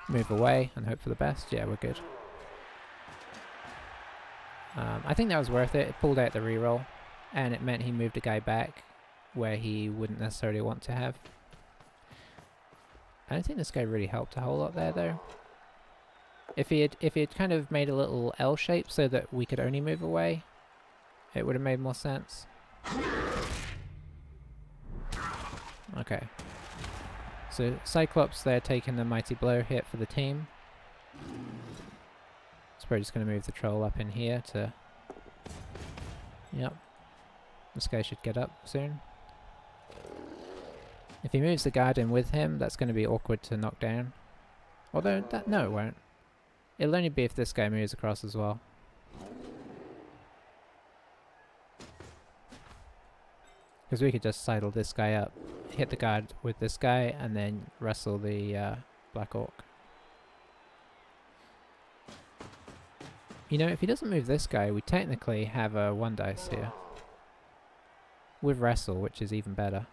move away and hope for the best. Yeah, we're good. I think that was worth it. It pulled out the reroll, and it meant he moved a guy back where he wouldn't necessarily want to have. I don't think this guy really helped a whole lot there, though. If he had kind of made a little L shape so that we could only move away, it would have made more sense. Okay. So Cyclops there taking the mighty blow hit for the team. So we're just going to move the troll up in here to... Yep. This guy should get up soon. If he moves the guard in with him, that's going to be awkward to knock down. Although, no it won't. It'll only be if this guy moves across as well. Because we could just sidle this guy up, hit the guard with this guy, and then wrestle the Black Orc. You know, if he doesn't move this guy, we technically have a 1 dice here. With wrestle, which is even better.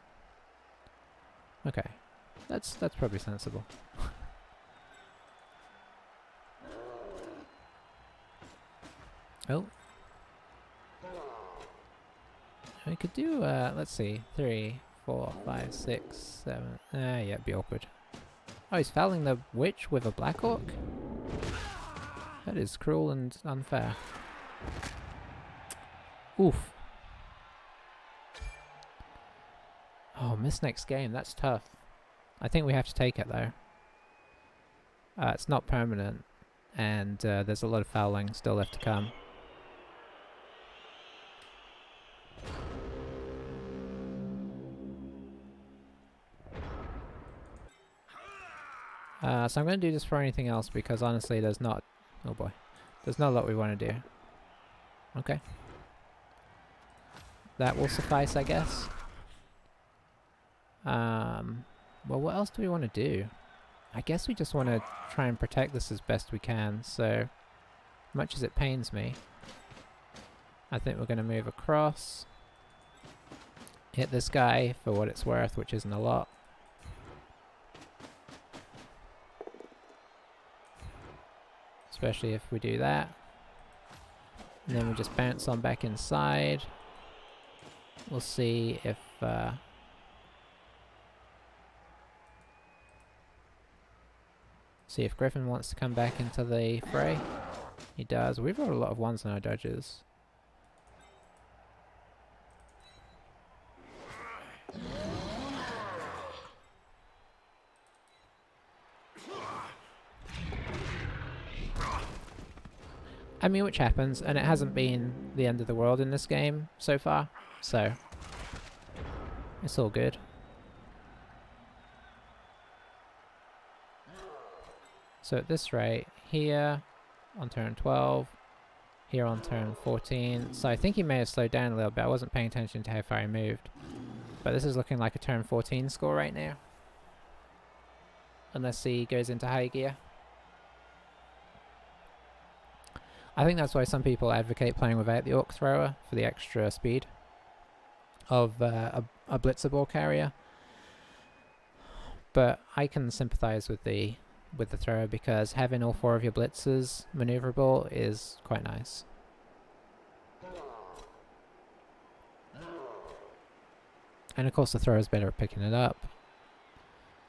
Okay. That's probably sensible. Oh. We could do, let's see, 3, 4, 5, 6, 7. Yeah, it'd be awkward. Oh, he's fouling the witch with a Black Orc? That is cruel and unfair. Oof. Oh, miss next game. That's tough. I think we have to take it, though. It's not permanent, and there's a lot of fouling still left to come. So I'm going to do this for anything else because honestly there's not... Oh boy. There's not a lot we want to do. Okay. That will suffice, I guess. Well, what else do we want to do? I guess we just want to try and protect this as best we can, so... Much as it pains me, I think we're going to move across. Hit this guy for what it's worth, which isn't a lot. Especially if we do that. And then we just bounce on back inside. We'll see if... see if Griffin wants to come back into the fray. He does. We've got a lot of 1s in our dodges. I mean, which happens, and it hasn't been the end of the world in this game so far, so it's all good. So at this rate, here on turn 12, here on turn 14, so I think he may have slowed down a little bit. I wasn't paying attention to how far he moved, but this is looking like a turn 14 score right now, unless he goes into high gear. I think that's why some people advocate playing without the Orc Thrower for the extra speed of a Blitzer ball carrier. But I can sympathize with the thrower because having all 4 of your Blitzers maneuverable is quite nice. And of course the thrower's better at picking it up.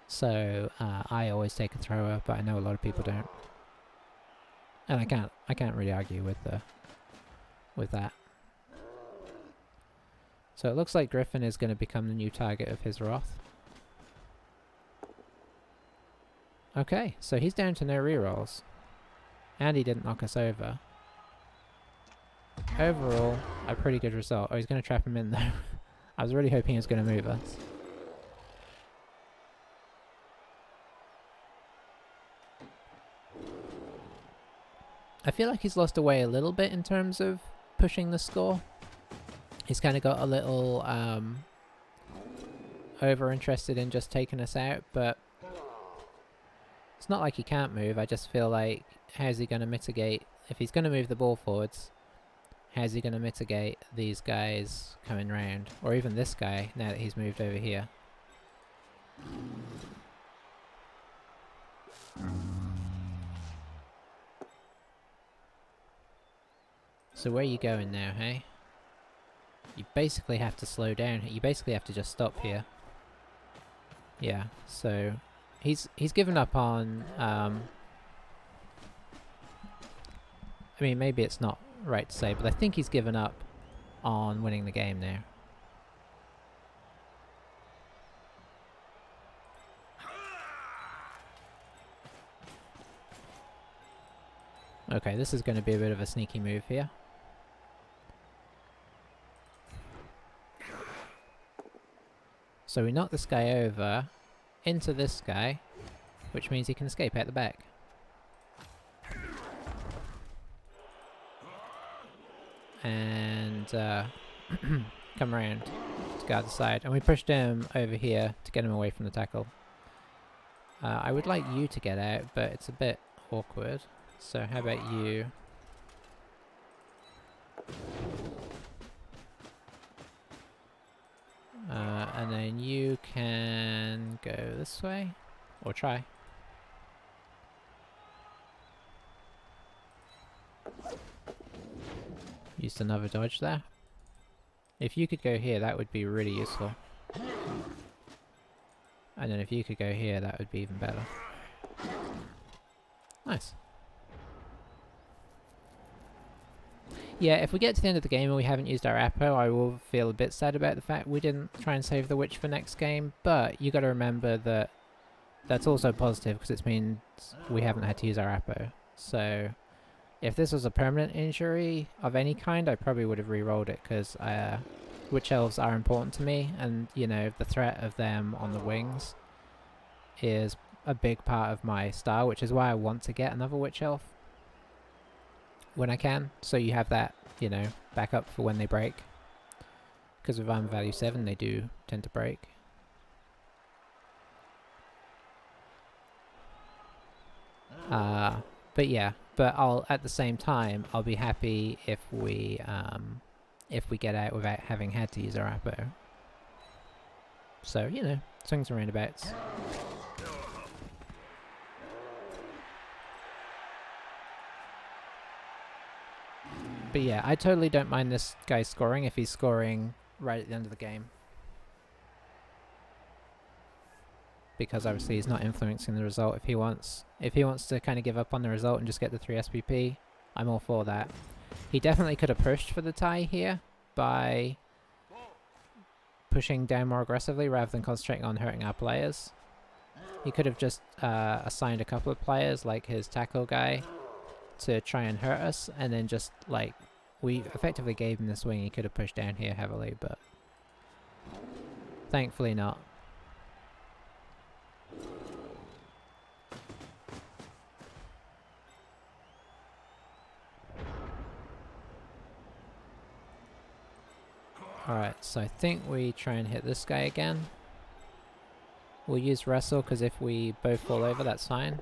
So I always take a thrower, but I know a lot of people don't. And I can't really argue with that. So it looks like Griffin is going to become the new target of his wrath. Okay, so he's down to no rerolls. And he didn't knock us over. Overall, a pretty good result. Oh, he's going to trap him in though. I was really hoping he was going to move us. I feel like he's lost away a little bit in terms of pushing the score. He's kind of got a little over-interested in just taking us out, but it's not like he can't move. I just feel like, how's he going to mitigate if he's going to move the ball forwards, how's he going to mitigate these guys coming round? Or even this guy, now that he's moved over here. So where are you going now, hey? You basically have to slow down. You basically have to just stop here. Yeah, so he's given up on I mean, maybe it's not right to say, but I think he's given up on winning the game now. Okay, this is going to be a bit of a sneaky move here. So we knock this guy over into this guy, which means he can escape out the back. And come around to guard the side. And we pushed him over here to get him away from the tackle. I would like you to get out, but it's a bit awkward. So how about you? And then you can go this way, or try. Used another dodge there. If you could go here, that would be really useful. And then if you could go here, that would be even better. Nice. Yeah, if we get to the end of the game and we haven't used our Apo, I will feel a bit sad about the fact we didn't try and save the witch for next game, but you gotta remember that that's also positive because it means we haven't had to use our Apo. So if this was a permanent injury of any kind, I probably would have re-rolled it because witch elves are important to me, and you know, the threat of them on the wings is a big part of my style, which is why I want to get another witch elf when I can, so you have that, you know, backup for when they break. Because with armor value 7, they do tend to break. But yeah, but I'll at the same time I'll be happy if we get out without having had to use our Apo. So you know, swings and roundabouts. But yeah, I totally don't mind this guy scoring if he's scoring right at the end of the game. Because obviously he's not influencing the result. If he wants to kind of give up on the result and just get the 3 SPP, I'm all for that. He definitely could have pushed for the tie here by pushing down more aggressively rather than concentrating on hurting our players. He could have just assigned a couple of players, like his tackle guy, to try and hurt us, and then just like we effectively gave him the swing. He could have pushed down here heavily, but thankfully not. Alright, so I think we try and hit this guy again. We'll use wrestle because if we both fall over, that's fine.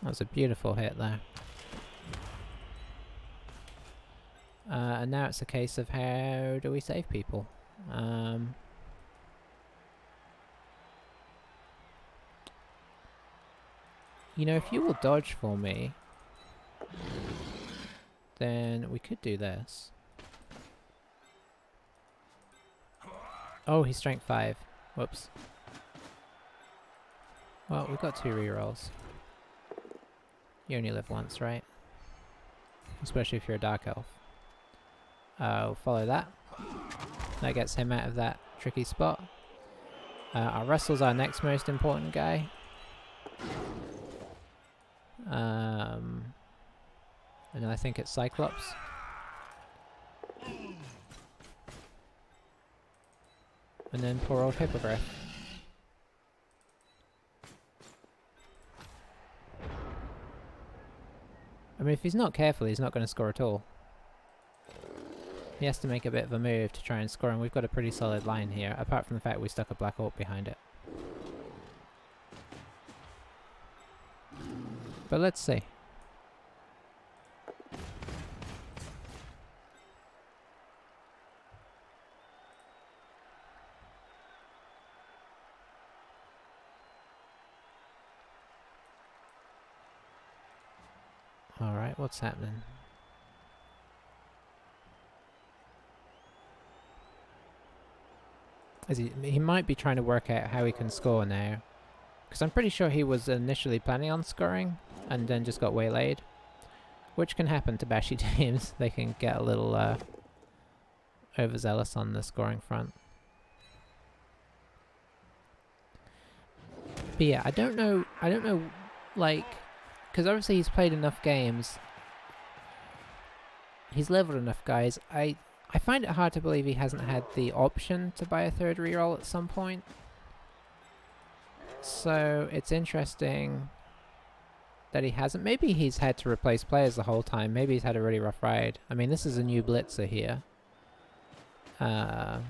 That was a beautiful hit there. And now it's a case of how do we save people? You know, if you will dodge for me, then we could do this. Oh, he's strength 5. Whoops. Well, we've got 2 rerolls. You only live once, right? Especially if you're a dark elf. We'll follow that. That gets him out of that tricky spot. Our wrestle's our next most important guy. And I think it's Cyclops. And then poor old Hippogriff. I mean, if he's not careful, he's not going to score at all. He has to make a bit of a move to try and score, and we've got a pretty solid line here, apart from the fact we stuck a black orc behind it. But let's see. Alright, what's happening? He might be trying to work out how he can score now. Because I'm pretty sure he was initially planning on scoring, and then just got waylaid. Which can happen to bashy teams. They can get a little overzealous on the scoring front. But yeah, I don't know, like, because obviously he's played enough games. He's leveled enough guys. I find it hard to believe he hasn't had the option to buy a third reroll at some point. So it's interesting that he hasn't. Maybe he's had to replace players the whole time. Maybe he's had a really rough ride. I mean, this is a new blitzer here. But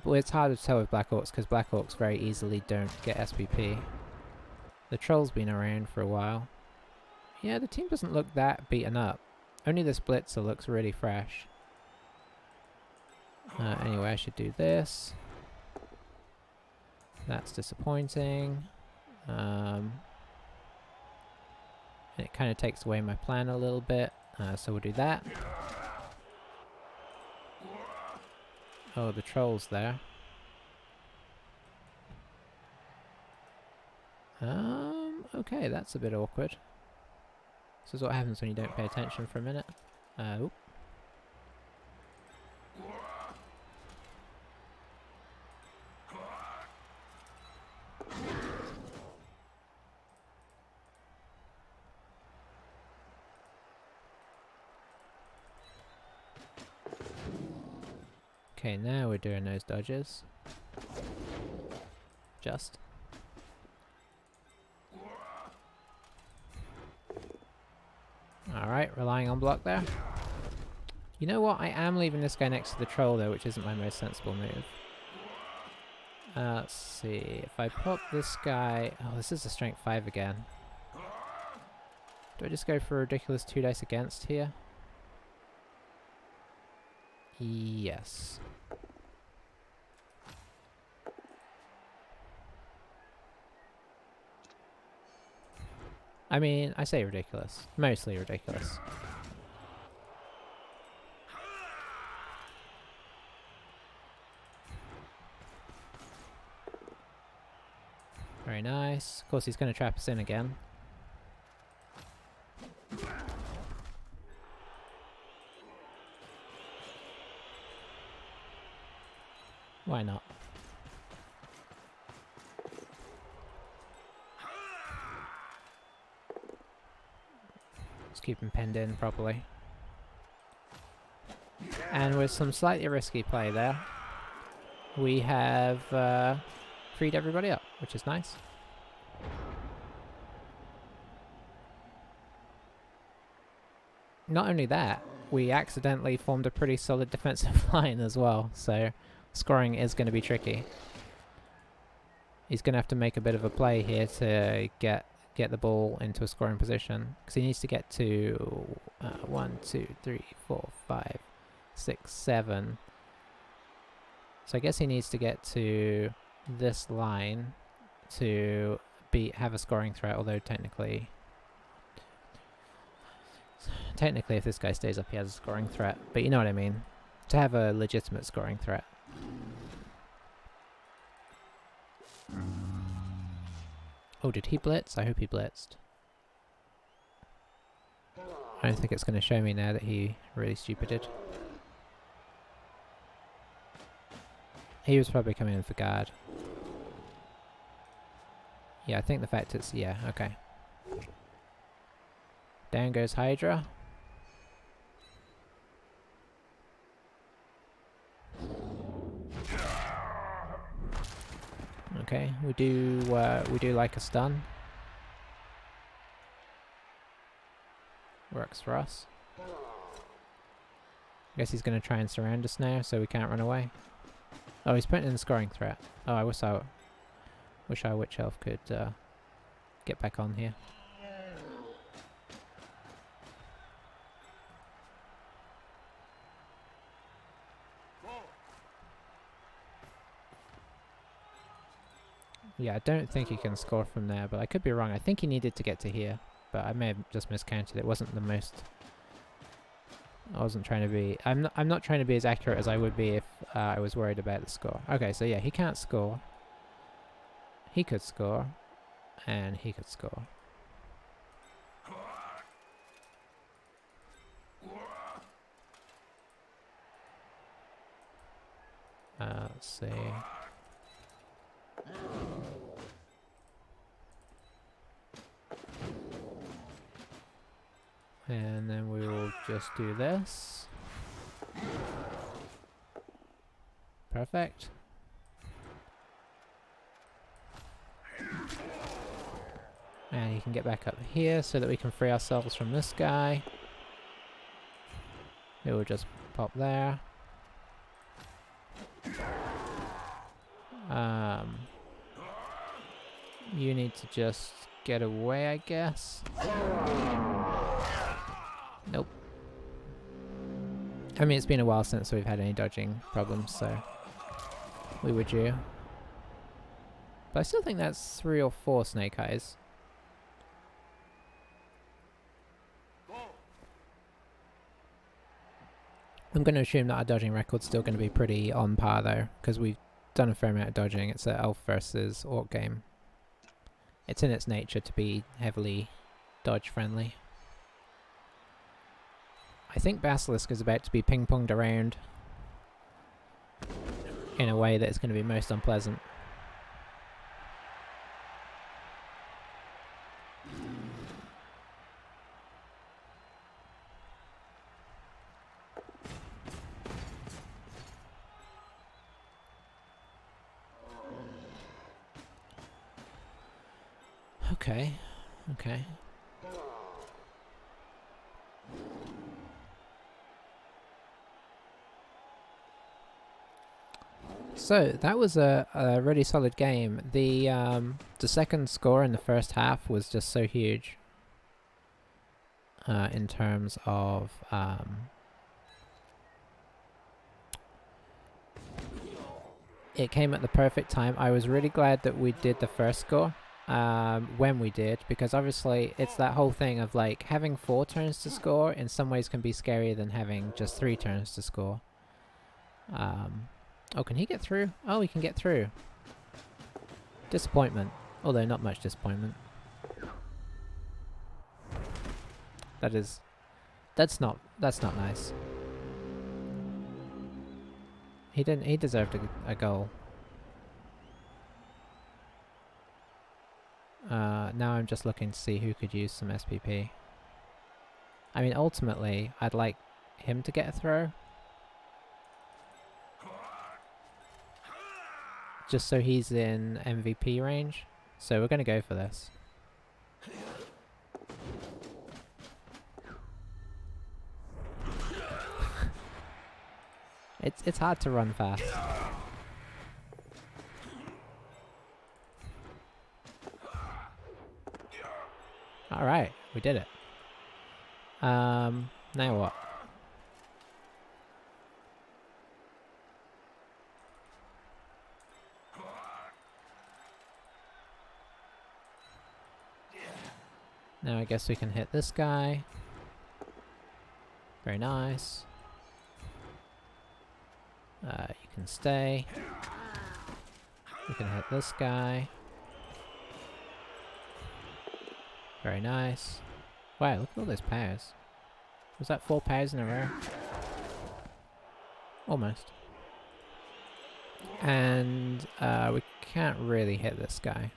it's hard to tell with Black Orcs because Black Orcs very easily don't get SPP. The Troll's been around for a while. Yeah, the team doesn't look that beaten up. Only this blitzer looks really fresh. Anyway, I should do this. That's disappointing. And it kind of takes away my plan a little bit. So we'll do that. Oh, the Troll's there. Okay, that's a bit awkward. This is what happens when you don't pay attention for a minute. Oop. Okay, now we're doing those dodges. Just. Alright, relying on block there. You know what? I am leaving this guy next to the troll though, which isn't my most sensible move. Let's see. If I pop this guy... Oh, this is a strength 5 again. Do I just go for a ridiculous 2 dice against here? Yes. I mean, I say ridiculous. Mostly ridiculous. Very nice. Of course, he's going to trap us in again. Why not? Let's keep him penned in properly. And with some slightly risky play there, we have freed everybody up, which is nice. Not only that, we accidentally formed a pretty solid defensive line as well, so scoring is going to be tricky. He's going to have to make a bit of a play here to get the ball into a scoring position, because he needs to get to 1, 2, 3, 4, 5, 6, 7. So I guess he needs to get to this line to have a scoring threat, although technically if this guy stays up he has a scoring threat, but you know what I mean, to have a legitimate scoring threat. Oh, did he blitz? I hope he blitzed. I don't think it's going to show me now that he really stupided. He was probably coming in for guard. Yeah, I think the fact it's... yeah, okay. Down goes Hydra. Okay, we do like a stun. Works for us. I guess he's going to try and surround us now so we can't run away. Oh, he's putting in the scoring threat. Oh, I wish our witch elf could get back on here. Yeah, I don't think he can score from there, but I could be wrong. I think he needed to get to here, but I may have just miscounted. It wasn't the most... I wasn't trying to be... I'm not trying to be as accurate as I would be if I was worried about the score. Okay, so yeah, he can't score. He could score. And he could score. Let's see... And then we will just do this. Perfect. And you can get back up here so that we can free ourselves from this guy. It will just pop there. You need to just get away, I guess. Nope. I mean, it's been a while since we've had any dodging problems, so we were due. But I still think that's 3 or 4 snake eyes. I'm going to assume that our dodging record's still going to be pretty on par though, because we've done a fair amount of dodging. It's an elf versus orc game. It's in its nature to be heavily dodge friendly. I think Basilisk is about to be ping-ponged around in a way that is going to be most unpleasant. Okay, okay. So that was a really solid game. The second score in the first half was just so huge in terms of it came at the perfect time. I was really glad that we did the first score when we did, because obviously it's that whole thing of like having 4 turns to score in some ways can be scarier than having just 3 turns to score. Oh, can he get through? Oh, he can get through. Disappointment. Although not much disappointment. That's not nice. He deserved a goal. Now I'm just looking to see who could use some SPP. I mean, ultimately, I'd like him to get a throw. Just so he's in MVP range. So we're going to go for this. It's hard to run fast. Alright, we did it. Now what? Now I guess we can hit this guy. Very nice. You can stay. We can hit this guy. Very nice. Wow, look at all those powers. Was that 4 powers in a row? Almost. And we can't really hit this guy.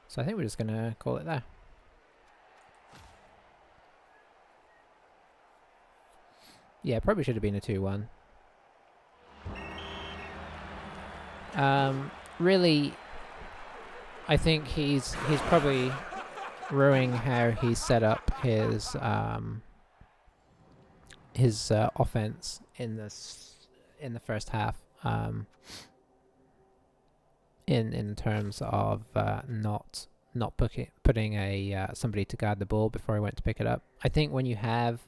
So I think we're just gonna call it there. Yeah, probably should have been a 2-1. Really, I think he's probably ruining how he set up his his offense in in the first half. In terms of not putting a somebody to guard the ball before he went to pick it up. I think when you have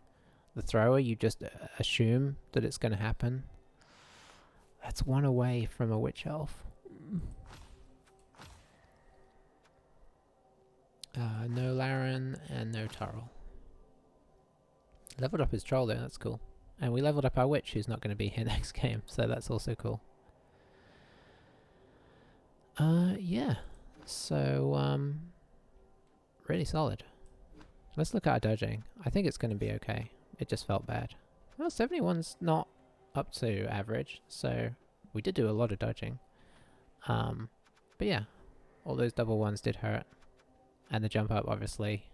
the thrower, you just assume that it's going to happen. That's one away from a witch elf. No Laran and no Torrel. Leveled up his troll though, that's cool. And we leveled up our witch, who's not going to be here next game, so that's also cool. Yeah. So, really solid. Let's look at our dodging. I think it's going to be okay. It just felt bad. Well, 71's not up to average, so we did do a lot of dodging. But yeah, all those double ones did hurt. And the jump up, obviously.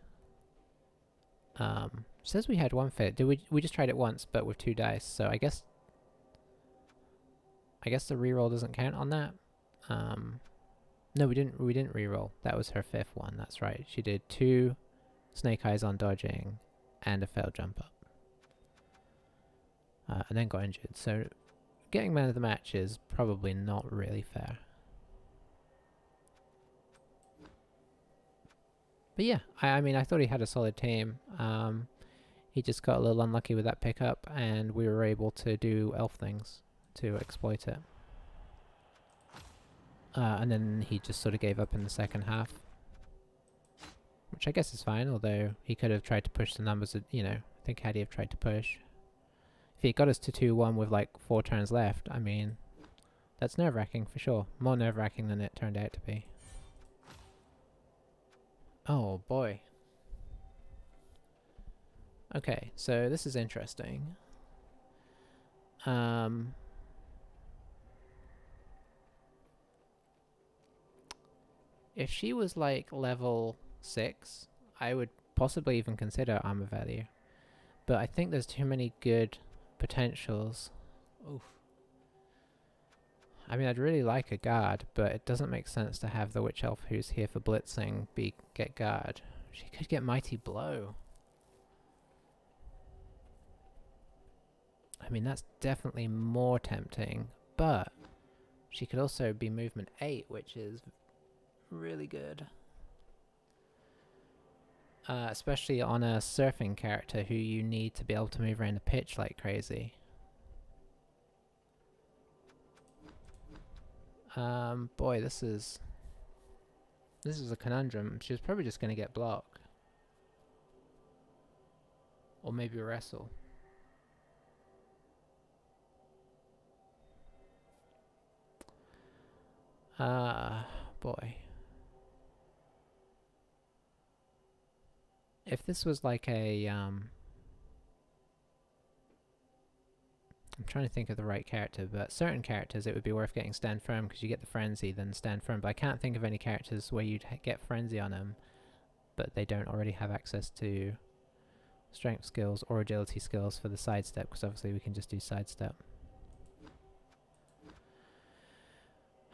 Says we had one fit. We just tried it once, but with 2 dice, so I guess the reroll doesn't count on that. No, we didn't reroll. That was her 5th one, that's right. She did 2 snake eyes on dodging and a failed jump up. And then got injured. So getting man of the match is probably not really fair. But yeah, I mean, I thought he had a solid team. He just got a little unlucky with that pickup, and we were able to do elf things to exploit it. And then he just sort of gave up in the second half. Which I guess is fine, although he could have tried to push the numbers, you know, I think had he have tried to push. If he got us to 2-1 with like 4 turns left, I mean, that's nerve-wracking for sure. More nerve-wracking than it turned out to be. Oh boy. Okay, so this is interesting. If she was like level 6, I would possibly even consider armor value. But I think there's too many good potentials. Oof. I mean, I'd really like a guard, but it doesn't make sense to have the witch elf who's here for blitzing get guard. She could get mighty blow. I mean, that's definitely more tempting, but she could also be movement 8, which is really good. Especially on a surfing character who you need to be able to move around the pitch like crazy. Boy, this is a conundrum. She's probably just going to get blocked. Or maybe wrestle. Boy. If this was like a, I'm trying to think of the right character, but certain characters it would be worth getting Stand Firm because you get the Frenzy, then Stand Firm. But I can't think of any characters where you'd get Frenzy on them, but they don't already have access to strength skills or agility skills for the sidestep, because obviously we can just do sidestep.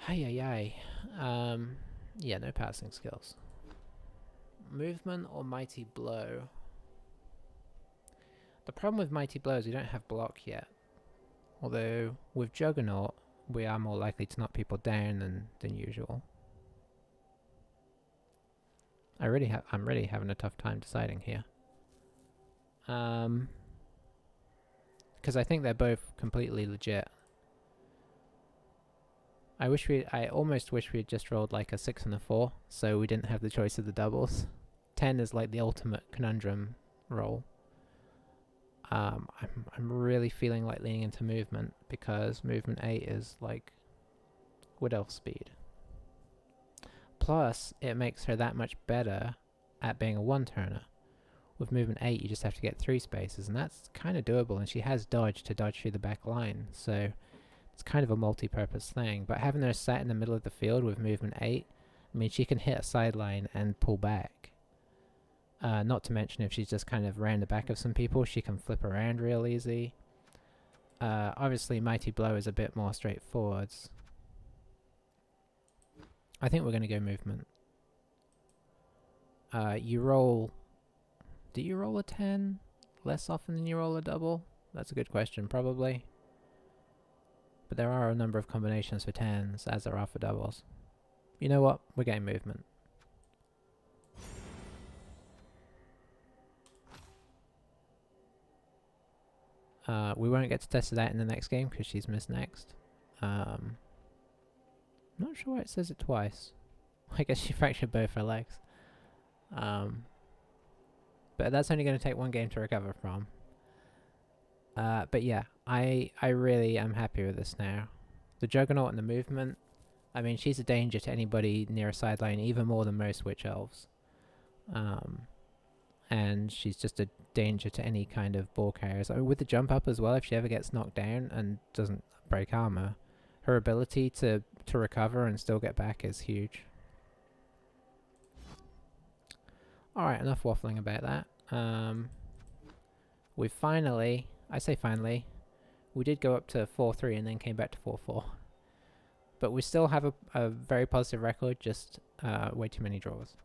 Yeah, no passing skills. Movement or Mighty Blow? The problem with Mighty Blow is we don't have block yet. Although with Juggernaut, we are more likely to knock people down than usual. I'm really having a tough time deciding here. Because I think they're both completely legit. I almost wish we had just rolled like a 6 and a 4, so we didn't have the choice of the doubles. 10 is like the ultimate conundrum roll. I'm really feeling like leaning into movement, because movement 8 is like wood elf speed. Plus, it makes her that much better at being a one-turner. With movement 8, you just have to get 3 spaces, and that's kind of doable, and she has dodge to dodge through the back line, so it's kind of a multi-purpose thing. But having her sat in the middle of the field with movement 8, I mean, she can hit a sideline and pull back. Not to mention, if she's just kind of around the back of some people, she can flip around real easy. Obviously, Mighty Blow is a bit more straightforward. I think we're going to go movement. You roll... Do you roll a 10 less often than you roll a double? That's a good question, probably. But there are a number of combinations for 10s, as there are for doubles. You know what? We're getting movement. We won't get to test it out in the next game because she's missed next. Not sure why it says it twice. I guess she fractured both her legs. But that's only going to take one game to recover from. But yeah, I really am happy with this now. The Juggernaut and the movement. I mean, she's a danger to anybody near a sideline, even more than most Witch Elves. And she's just a danger to any kind of ball carriers. I mean, with the jump up as well, if she ever gets knocked down and doesn't break armor, her ability to recover and still get back is huge. Alright, enough waffling about that. We finally, I say finally, we did go up to 4-3 and then came back to 4-4. But we still have a very positive record, just way too many draws.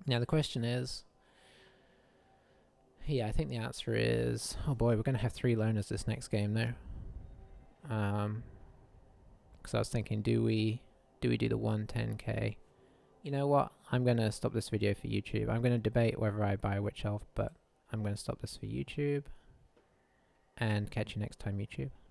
Now the question is, yeah, I think the answer is, oh boy, we're going to have 3 loners this next game now. Because I was thinking, do we do the 110k? You know what? I'm going to stop this video for YouTube. I'm going to debate whether I buy a Witch Elf, but I'm going to stop this for YouTube. And catch you next time, YouTube.